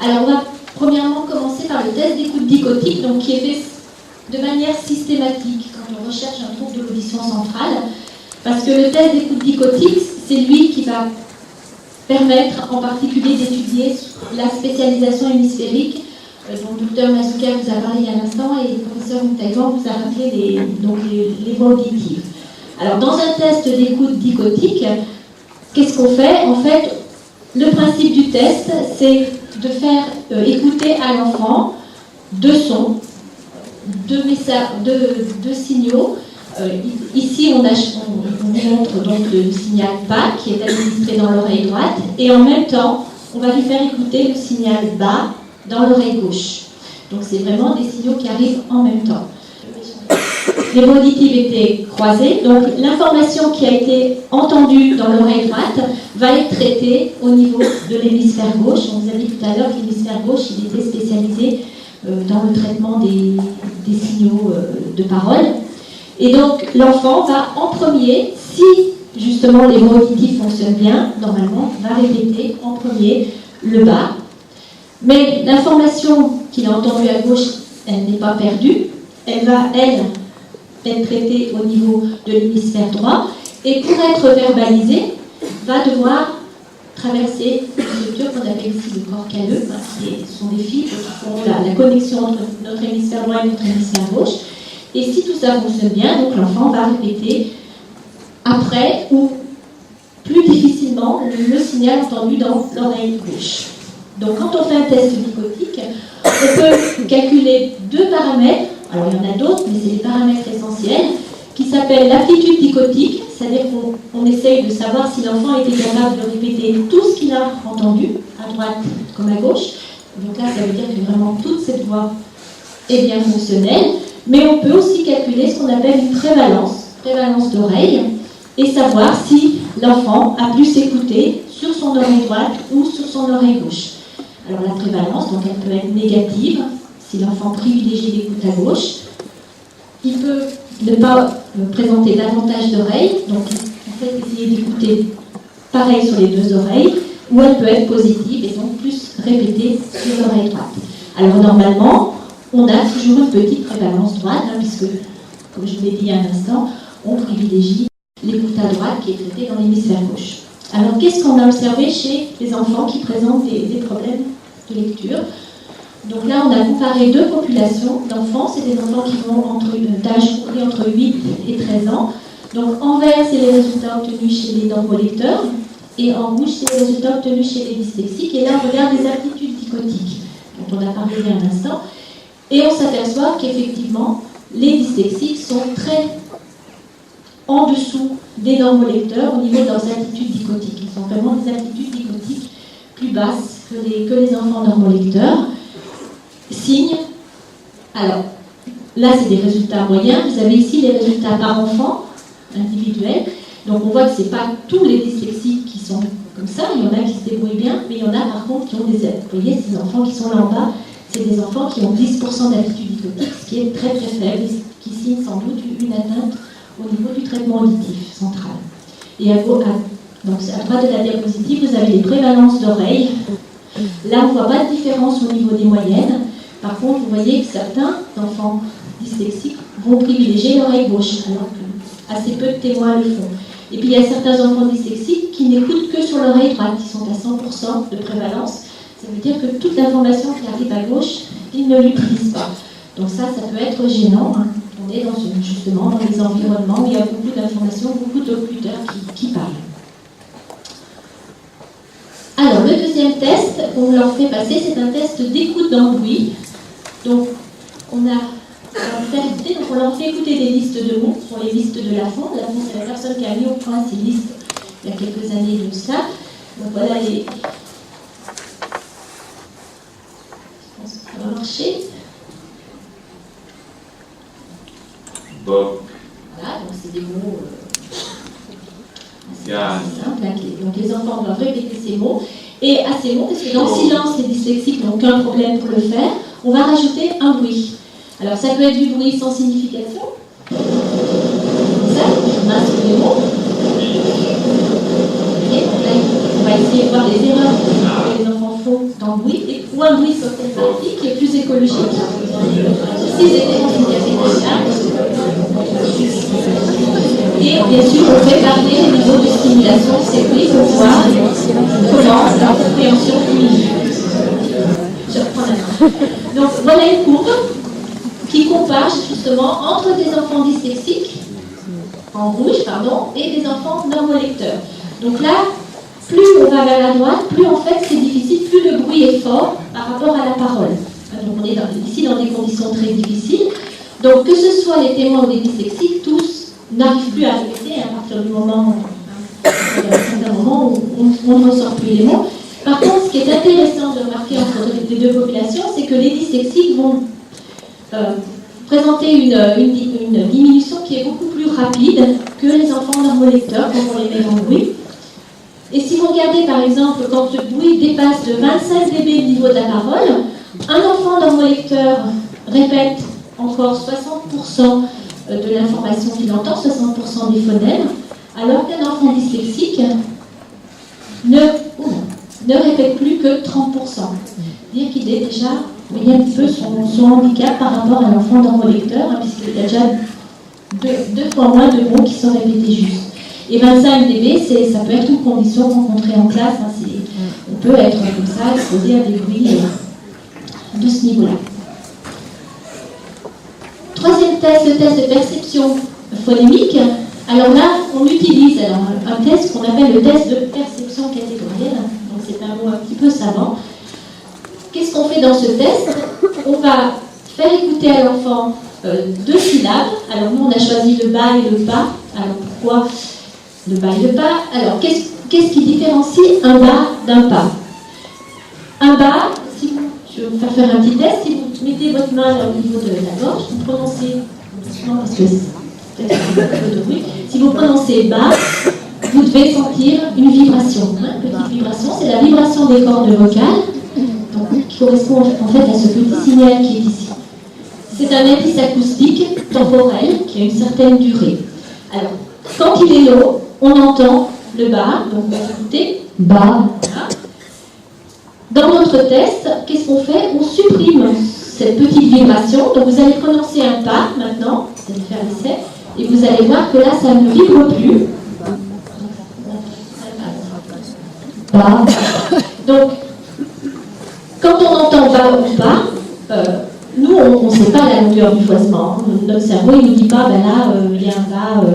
Alors on va premièrement commencer par le test d'écoute dichotique, donc qui est fait de manière systématique quand on recherche un trouble de l'audition centrale, parce que le test d'écoute dichotique, c'est lui qui va permettre en particulier d'étudier la spécialisation hémisphérique dont le docteur Masuka vous a parlé il y a un instant et le professeur Moutaïwan vous a rappelé les voies auditives. Alors, dans un test d'écoute dichotique, qu'est-ce qu'on fait? En fait, le principe du test, c'est de faire écouter à l'enfant deux sons, deux signaux. Ici, on montre donc le signal bas qui est administré dans l'oreille droite, et en même temps, on va lui faire écouter le signal bas dans l'oreille gauche. Donc, c'est vraiment des signaux qui arrivent en même temps. Les voies auditives étaient croisées, donc l'information qui a été entendue dans l'oreille droite va être traitée au niveau de l'hémisphère gauche. On vous a dit tout à l'heure que l'hémisphère gauche il était spécialisé dans le traitement des signaux de parole. Et donc l'enfant va en premier, si justement les voies auditives fonctionnent bien, normalement, va répéter en premier le bas. Mais l'information qu'il a entendue à gauche, elle n'est pas perdue. Elle va, être traitée au niveau de l'hémisphère droit et pour être verbalisée, va devoir traverser une structure qu'on appelle ici le corps calleux, ce sont des fibres qui font la connexion entre notre hémisphère droit et notre hémisphère gauche. Et si tout ça fonctionne bien, donc l'enfant va répéter après ou plus difficilement le signal entendu dans l'oreille gauche. Donc quand on fait un test dichotique, on peut calculer deux paramètres. Alors il y en a d'autres, mais c'est les paramètres essentiels, qui s'appellent l'aptitude dichotique, c'est-à-dire qu'on essaye de savoir si l'enfant était capable de répéter tout ce qu'il a entendu, à droite comme à gauche. Donc là, ça veut dire que vraiment toute cette voix est bien fonctionnelle. Mais on peut aussi calculer ce qu'on appelle une prévalence d'oreille, et savoir si l'enfant a pu s'écouter sur son oreille droite ou sur son oreille gauche. Alors la prévalence, donc elle peut être négative. Si l'enfant privilégie l'écoute à gauche, il peut ne pas présenter davantage d'oreilles, donc en fait essayer d'écouter pareil sur les deux oreilles, ou elle peut être positive et donc plus répétée sur l'oreille droite. Alors normalement, on a toujours une petite prévalence droite, puisque, comme je vous l'ai dit il y a un instant, on privilégie l'écoute à droite qui est traitée dans l'hémisphère gauche. Alors qu'est-ce qu'on a observé chez les enfants qui présentent des problèmes de lecture? Donc là, on a comparé deux populations d'enfants. C'est des enfants qui vont d'âge compris entre 8 et 13 ans. Donc en vert, c'est les résultats obtenus chez les normolecteurs. Et en rouge, c'est les résultats obtenus chez les dyslexiques. Et là, on regarde les aptitudes dichotiques, dont on a parlé il y a un instant. Et on s'aperçoit qu'effectivement, les dyslexiques sont très en dessous des normolecteurs au niveau de leurs aptitudes dichotiques. Ils ont vraiment des aptitudes dichotiques plus basses que les enfants normolecteurs. Signe, alors là c'est des résultats moyens, vous avez ici les résultats par enfant individuels, donc on voit que ce n'est pas tous les dyslexiques qui sont comme ça, il y en a qui se débrouillent bien, mais il y en a par contre qui ont vous voyez ces enfants qui sont là en bas, c'est des enfants qui ont 10% d'aptitude dichotique, ce qui est très très faible, qui signe sans doute une atteinte au niveau du traitement auditif central. Et donc à droite de la diapositive, vous avez les prévalences d'oreilles. Là on ne voit pas de différence au niveau des moyennes. Par contre, vous voyez que certains enfants dyslexiques vont privilégier l'oreille gauche, alors que assez peu de témoins le font. Et puis il y a certains enfants dyslexiques qui n'écoutent que sur l'oreille droite, qui sont à 100% de prévalence. Ça veut dire que toute l'information qui arrive à gauche, ils ne l'utilisent pas. Donc ça peut être gênant. On est justement dans des environnements où il y a beaucoup d'informations, beaucoup d'occulteurs qui parlent. Alors, le deuxième test qu'on leur fait passer, c'est un test d'écoute dans le bruit. Donc, on leur fait écouter des listes de mots, ce sont les listes de Lafond. Lafond, c'est la personne qui a mis au point ces listes il y a quelques années de cela. Donc, voilà les... Je pense que ça va marcher. Book. Voilà, donc c'est des mots Yeah. simples. Donc les enfants doivent répéter ces mots. Et à ces mots, parce que dans le silence, les dyslexiques n'ont aucun problème pour le faire, on va rajouter un bruit. Alors ça peut être du bruit sans signification. Comme ça, on masque les mots. Et donc là, on va essayer de voir les erreurs que les enfants font dans le bruit, ou un bruit sur cette partie qui est plus écologique. Ceci, c'était mon signification. Et bien sûr, on fait parler les niveaux de stimulation. population, c'est oui, pour voir comment la compréhension diminue. Je reprends la main. Donc voilà une courbe qui compare justement entre des enfants dyslexiques, en rouge, pardon, et des enfants normolecteurs. Donc là, plus on va vers la droite, plus en fait c'est difficile, plus le bruit est fort par rapport à la parole. Donc on est ici dans des conditions très difficiles. Donc que ce soit les témoins ou les dyslexiques, tous n'arrivent plus à répéter à partir du moment, à un certain moment où on ne ressort plus les mots. Par contre, ce qui est intéressant de remarquer entre les deux populations, c'est que les dyslexiques vont présenter une diminution qui est beaucoup plus rapide que les enfants normolecteurs, quand on les met en bruit. Et si vous regardez par exemple, quand le bruit dépasse de 25 dB au niveau de la parole, un enfant normolecteur répète encore 60% de l'information qu'il entend, 60% des phonèmes, alors qu'un enfant dyslexique ne répète plus que 30%. C'est-à-dire qu'il est déjà, vous voyez un petit peu son handicap par rapport à l'enfant normolecteur, puisqu'il y a déjà deux fois moins de mots qui sont répétés juste. Et 25 dB, ça peut être une condition rencontrée en classe. On peut être comme ça, exposé à des bruits de ce niveau-là. Troisième test, le test de perception phonémique. Alors là, on utilise un test qu'on appelle le test de perception catégorielle. Donc c'est un mot un petit peu savant. Qu'est-ce qu'on fait dans ce test? On va faire écouter à l'enfant 2 syllabes. Alors nous, on a choisi le bas et le pas. Alors pourquoi le bas et le pas? Alors qu'est-ce qui différencie un bas d'un pas? Un bas, je vais vous faire un petit test. Si vous mettez votre main au niveau de la gorge, vous prononcez, non parce que c'est peut-être un peu de bruit. Si vous prononcez bas, vous devez sentir une vibration. Une petite vibration, c'est la vibration des cordes vocales, donc, qui correspond en fait à ce petit signal qui est ici. C'est un indice acoustique temporel qui a une certaine durée. Alors, quand il est long, on entend le bas, donc on va écouter bas. Voilà. Dans notre test, qu'est-ce qu'on fait? On supprime cette petite vibration. Donc vous allez prononcer un pas maintenant, vous allez faire l'essai, et vous allez voir que là, ça ne vibre plus. Bas. Donc, quand on entend bas ou pas, nous, on ne sait pas la longueur du choisement. Notre cerveau, il ne nous dit pas, ben là, il y a un bas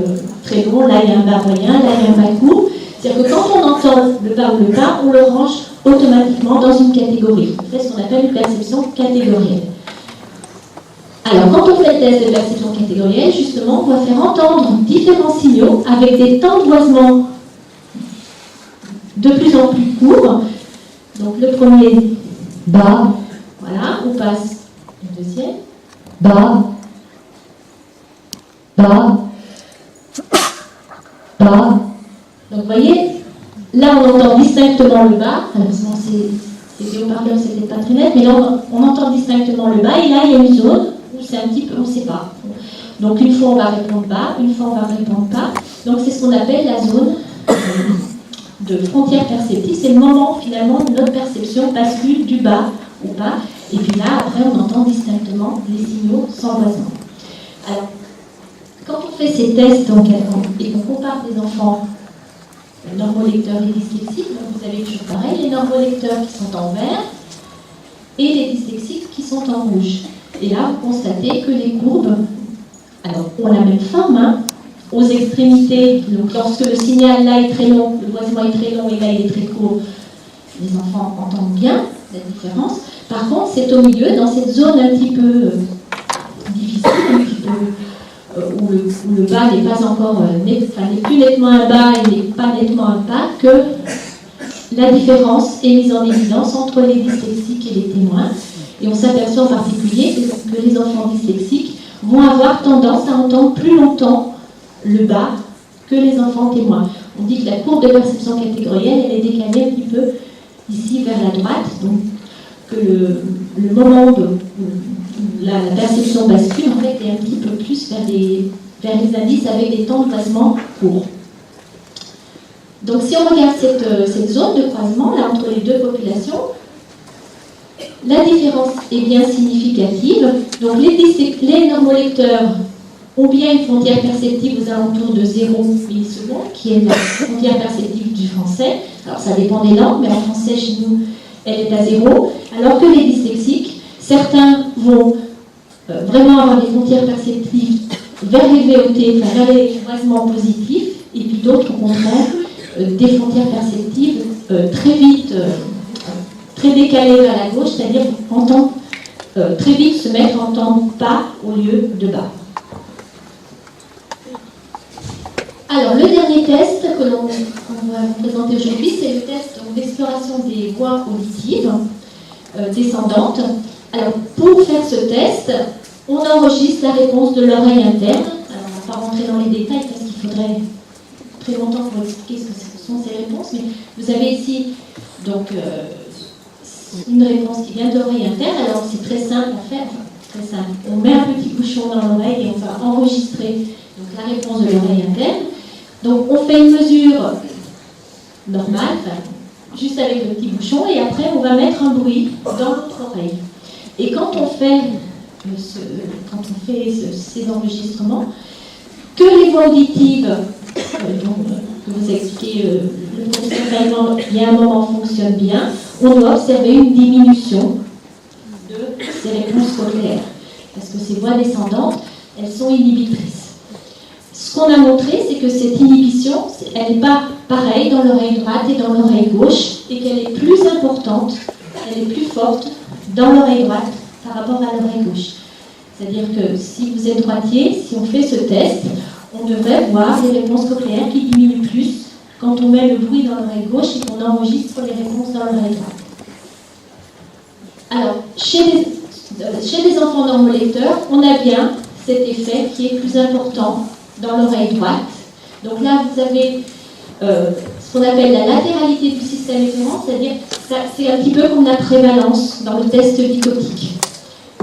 très long, là, il y a un bas moyen, là, il y a un bas court. C'est-à-dire que quand on entend le bas ou le pas, on le range automatiquement dans une catégorie. On fait ce qu'on appelle une perception catégorielle. Alors, quand on fait le test de perception catégorielle, justement, on va faire entendre différents signaux avec des temps d'oisement de plus en plus courts. Donc, le premier, bas, voilà, on passe au deuxième, bas, bas, bas. Donc, vous voyez, là, on entend distinctement le bas. Alors, c'est des haut-parleurs, c'était pas très net, mais là, on entend distinctement le bas. Et là, il y a une zone où c'est un petit peu, on ne sait pas. Donc, une fois, on va répondre bas, une fois, on va répondre pas. Donc, c'est ce qu'on appelle la zone de frontière perceptive. C'est le moment, finalement, où notre perception bascule du bas au pas. Et puis là, après, on entend distinctement les signaux sans voisement. Alors, quand on fait ces tests et qu'on compare des enfants normolecteurs et dyslexiques, vous avez toujours pareil, les normolecteurs qui sont en vert et les dyslexiques qui sont en rouge. Et là, vous constatez que les courbes ont la même forme, aux extrémités. Donc, lorsque le signal là est très long, le voisement est très long et là il est très court, les enfants entendent bien la différence. Par contre, c'est au milieu, dans cette zone un petit peu difficile, un petit peu où le bas n'est pas encore n'est plus nettement un bas et n'est pas nettement un pas, que la différence est mise en évidence entre les dyslexiques et les témoins. Et on s'aperçoit en particulier que les enfants dyslexiques vont avoir tendance à entendre plus longtemps le bas que les enfants témoins. On dit que la courbe de perception catégorielle, elle est décalée un petit peu ici vers la droite, donc que le moment où la perception bascule, en fait, est un petit peu plus vers les indices avec des temps de croisement courts. Donc, si on regarde cette zone de croisement là, entre les deux populations, la différence est bien significative. Donc, les normolecteurs ont bien une frontière perceptive aux alentours de 0 millisecondes, qui est la frontière perceptive du français. Alors ça dépend des langues, mais en français, chez nous, elle est à 0. Alors que les dyslexiques, certains vont vraiment avoir des frontières perceptives vers les VOT, enfin vers les voisements positifs, et puis d'autres, au contraire, des frontières perceptives très vite, très décalées vers la gauche, c'est-à-dire entendre très vite se mettre en temps pas au lieu de bas. Alors, le dernier test que l'on va vous présenter aujourd'hui, c'est le test d'exploration des voies auditives descendantes. Alors, pour faire ce test, on enregistre la réponse de l'oreille interne. Alors, on ne va pas rentrer dans les détails parce qu'il faudrait très longtemps pour expliquer ce que sont ces réponses, mais vous avez ici donc une réponse qui vient de l'oreille interne. Alors, c'est très simple à faire. Très simple. On met un petit bouchon dans l'oreille et on va enregistrer donc, la réponse de l'oreille interne. Donc, on fait une mesure normale, juste avec le petit bouchon, et après, on va mettre un bruit dans notre oreille. Et quand on fait, ces enregistrements, que les voies auditives, que vous expliquez, le professeur il y a un moment fonctionne bien, on doit observer une diminution de ces réponses cochléaires. Parce que ces voies descendantes, elles sont inhibitrices. Ce qu'on a montré, c'est que cette inhibition, elle n'est pas pareille dans l'oreille droite et dans l'oreille gauche, et qu'elle est plus importante, elle est plus forte dans l'oreille droite par rapport à l'oreille gauche. C'est-à-dire que si vous êtes droitier, si on fait ce test, on devrait voir les réponses cochléaires qui diminuent plus quand on met le bruit dans l'oreille gauche et qu'on enregistre les réponses dans l'oreille droite. Alors, chez les enfants normolecteurs, on a bien cet effet qui est plus important dans l'oreille droite. Donc là, vous avez ce qu'on appelle la latéralité du système efférent, c'est-à-dire c'est un petit peu comme la prévalence dans le test dichotique.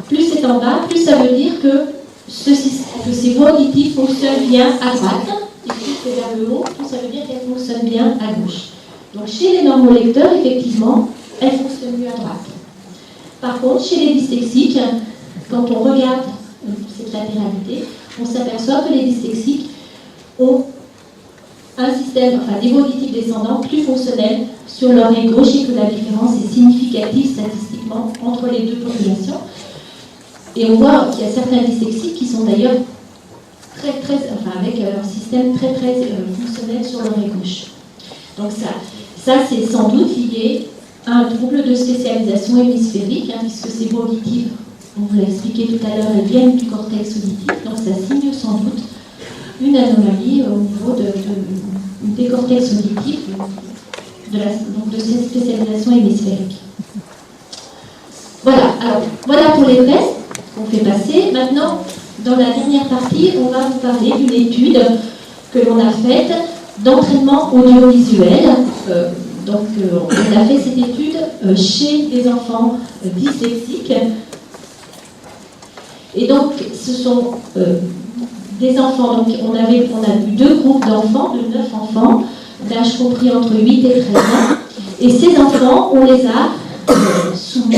Plus c'est en bas, plus ça veut dire que ces voies auditives fonctionnent bien à droite, et plus c'est vers le haut, plus ça veut dire qu'elles fonctionnent bien à gauche. Donc chez les normolecteurs, effectivement, elles fonctionnent mieux à droite. Par contre, chez les dyslexiques, quand on regarde cette latéralité, on s'aperçoit que les dyslexiques ont un système, des voies auditives descendantes plus fonctionnelles sur l'oreille gauche et que la différence est significative statistiquement entre les deux populations. Et on voit qu'il y a certains dyslexiques qui sont d'ailleurs avec un système très fonctionnel sur l'oreille gauche. Donc ça c'est sans doute lié à un trouble de spécialisation hémisphérique, puisque ces voies auditives, on vous l'a expliqué tout à l'heure, elles viennent du cortex auditif, donc ça signe sans doute une anomalie au niveau des cortex auditifs, de cette spécialisation hémisphérique. Voilà, alors voilà pour les tests qu'on fait passer. Maintenant, dans la dernière partie, on va vous parler d'une étude que l'on a faite d'entraînement audiovisuel. On a fait cette étude chez des enfants dyslexiques. Et donc, ce sont des enfants, donc on a eu 2 groupes d'enfants, de 9 enfants, d'âge compris entre 8 et 13 ans. Et ces enfants, on les a soumis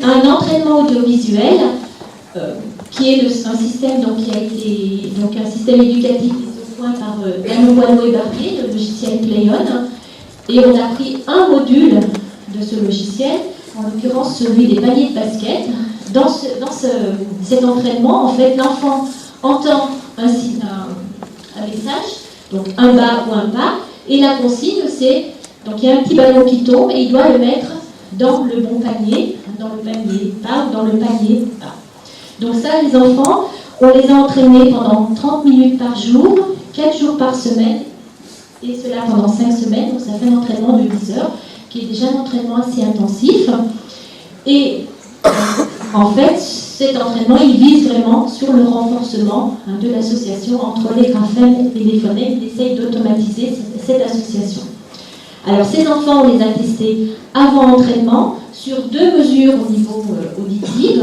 à un entraînement audiovisuel qui est un système qui a été un système éducatif mis au point par Dano Boileau et Barbier, le logiciel Playon. Et on a pris un module de ce logiciel, en l'occurrence celui des paniers de basket. Dans cet entraînement, en fait, l'enfant entend un message, donc un bas ou un pas, et la consigne, c'est, donc il y a un petit ballon qui tombe et il doit le mettre dans le bon panier, dans le panier pas ou dans le panier pas. Donc ça, les enfants, on les a entraînés pendant 30 minutes par jour, 4 jours par semaine, et cela pendant 5 semaines, donc ça fait un entraînement de 10 heures, qui est déjà un entraînement assez intensif. Et en fait, cet entraînement, il vise vraiment sur le renforcement de l'association entre les graphèmes et les phonèmes. Il essaye d'automatiser cette association. Alors, ces enfants, on les a testés avant entraînement sur 2 mesures au niveau auditif.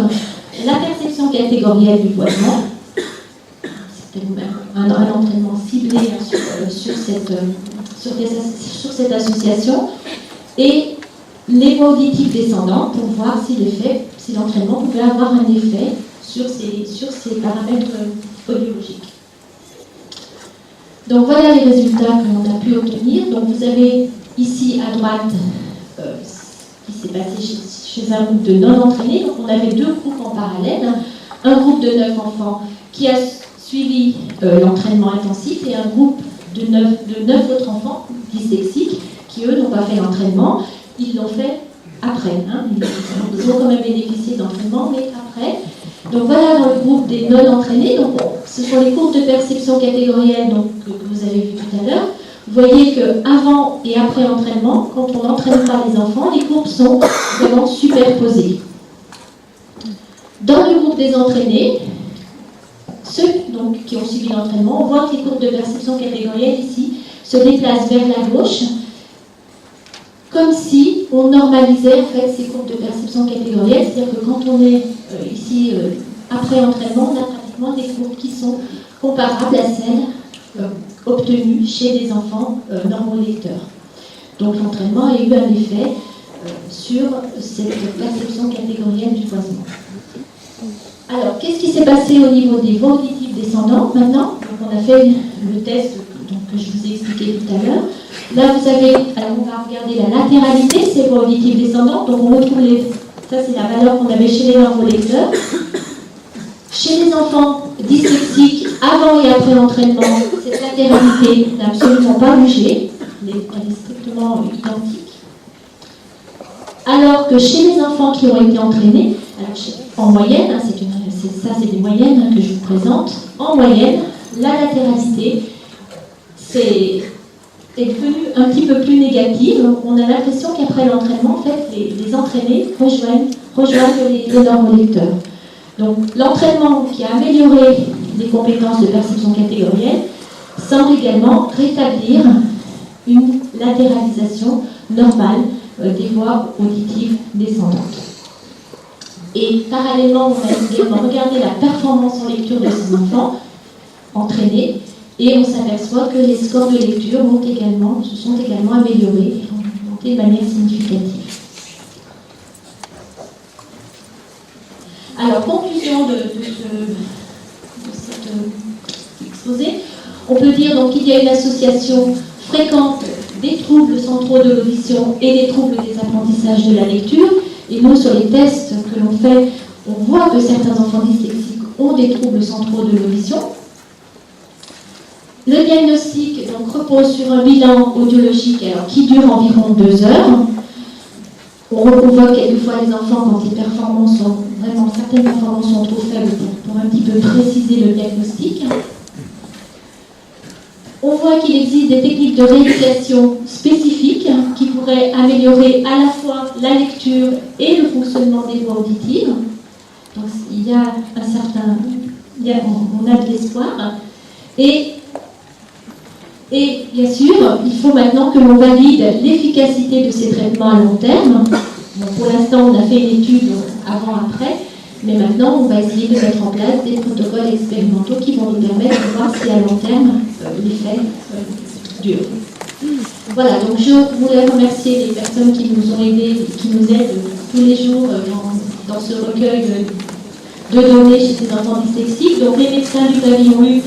La perception catégorielle du voisement, c'était un entraînement ciblé sur cette association, et les voies auditives descendantes pour voir si l'effet si l'entraînement pouvait avoir un effet sur ces paramètres audiologiques. Donc voilà les résultats que l'on a pu obtenir. Donc vous avez ici à droite ce qui s'est passé chez un groupe de non-entraînés. Donc on avait deux groupes en parallèle. Un groupe de 9 enfants qui a suivi l'entraînement intensif et un groupe de 9 autres enfants dyslexiques qui, eux, n'ont pas fait l'entraînement. Ils l'ont fait après. Ils ont quand même bénéficié de l'entraînement, mais après. Donc voilà, dans le groupe des non-entraînés, donc, ce sont les courbes de perception catégorielle que vous avez vu tout à l'heure. Vous voyez qu'avant et après l'entraînement, quand on n'entraîne pas les enfants, les courbes sont vraiment superposées. Dans le groupe des entraînés, ceux donc, qui ont suivi l'entraînement, on voit que les courbes de perception catégorielle ici se déplacent vers la gauche, comme si on normalisait en fait ces courbes de perception catégorielle, c'est-à-dire que quand on est ici après l'entraînement, on a pratiquement des courbes qui sont comparables à celles obtenues chez des enfants normolecteurs. Donc l'entraînement a eu un effet sur cette perception catégorielle du croisement. Alors, qu'est-ce qui s'est passé au niveau des voies auditives descendantes maintenant? Donc, on a fait le test que je vous ai expliqué tout à l'heure. Là, vous avez, alors on va regarder la latéralité, ces voies auditives descendantes. Donc, on retrouve ça c'est la valeur qu'on avait chez les normolecteurs. Chez les enfants dyslexiques, avant et après l'entraînement, cette latéralité n'a absolument pas bougé. Elle est strictement identique. Alors que chez les enfants qui ont été entraînés, en moyenne, c'est des moyennes que je vous présente, en moyenne, la latéralité est devenue un petit peu plus négative. On a l'impression qu'après l'entraînement, en fait, les entraînés rejoignent les normolecteurs. Donc l'entraînement qui a amélioré les compétences de perception catégorielle semble également rétablir une latéralisation normale des voies auditives descendantes. Et parallèlement, on a également regardé la performance en lecture de ces enfants entraînés et on s'aperçoit que les scores de lecture se sont également améliorés et ont augmenté de manière significative. Alors, conclusion de cet exposé, on peut dire donc qu'il y a une association fréquente des troubles centraux de l'audition et des troubles des apprentissages de la lecture. Et nous, sur les tests que l'on fait, on voit que certains enfants dyslexiques ont des troubles centraux de l'audition. Le diagnostic donc, repose sur un bilan audiologique qui dure environ 2 heures. On reconvoque quelquefois les enfants quand certaines performances sont trop faibles pour un petit peu préciser le diagnostic. On voit qu'il existe des techniques de rééducation spécifiques qui pourraient améliorer à la fois la lecture et le fonctionnement des voies auditives. Donc il y a on a de l'espoir. Et bien sûr, il faut maintenant que l'on valide l'efficacité de ces traitements à long terme. Bon, pour l'instant, on a fait une étude avant-après, mais maintenant, on va essayer de mettre en place des protocoles expérimentaux qui vont nous permettre de voir si à long terme, l'effet dure. Voilà, donc je voulais remercier les personnes qui nous ont aidés, qui nous aident tous les jours dans ce recueil de données chez ces enfants dyslexiques. Donc les médecins du pavillon U,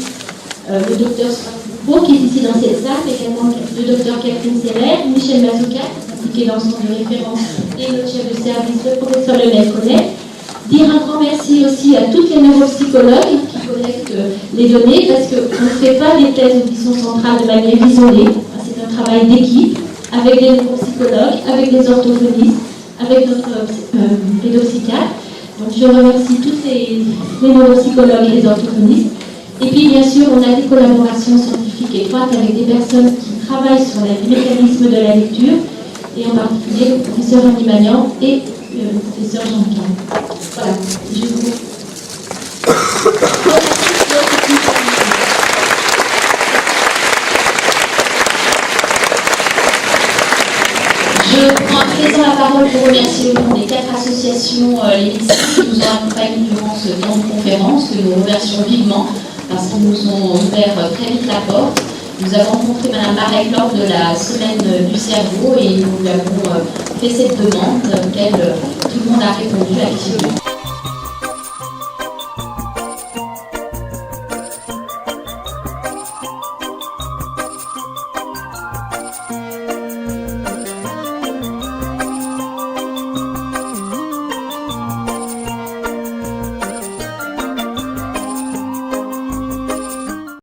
le docteur Strasbourg, qui est ici dans cette salle, mais également le docteur Catherine Seller, Michel Mazouka, impliqué dans le centre de référence, et notre chef de service, le professeur Lionel Collet. Dire un grand merci aussi à toutes les neuropsychologues qui collectent les données, parce qu'on ne fait pas des thèses d'audition centrale de manière isolée. C'est un travail d'équipe, avec des neuropsychologues, avec des orthophonistes, avec notre pédopsychiatre. Donc je remercie tous les neuropsychologues et les orthophonistes. Et puis bien sûr, on a des collaborations scientifiques étroites avec des personnes qui travaillent sur les mécanismes de la lecture, et en particulier le professeur Annie Magnan et le professeur Jean Michel. Voilà, je prends à présent la parole pour remercier au nom des 4 associations les médecins qui nous ont accompagnés durant ce temps de conférence, que nous remercions vivement parce qu'ils nous ont ouvert très vite la porte. Nous avons rencontré Mme Marek lors de la semaine du cerveau et nous lui avons fait cette demande auquel tout le monde a répondu activement.